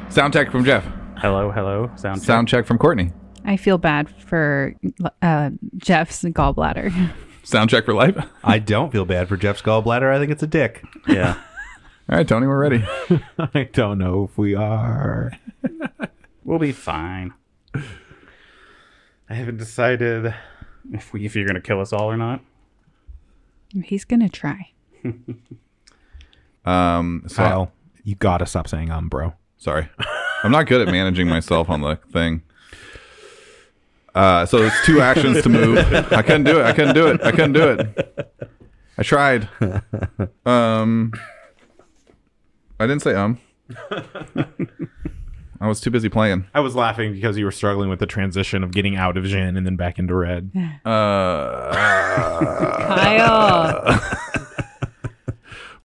Sound check from Jeff. Hello. Sound check. Sound check from Courtney. I feel bad for Jeff's gallbladder. Sound check for life. I don't feel bad for Jeff's gallbladder. I think it's a dick. Yeah. All right, Tony, we're ready. I don't know if we are. We'll be fine. I haven't decided. If you're going to kill us all or not. He's gonna try. Kyle, you gotta stop saying bro. Sorry. I'm not good at managing myself on the thing. So it's 2 actions to move. I couldn't do it. I tried. I didn't say I was too busy playing. I was laughing because you were struggling with the transition of getting out of Jin and then back into red. Kyle.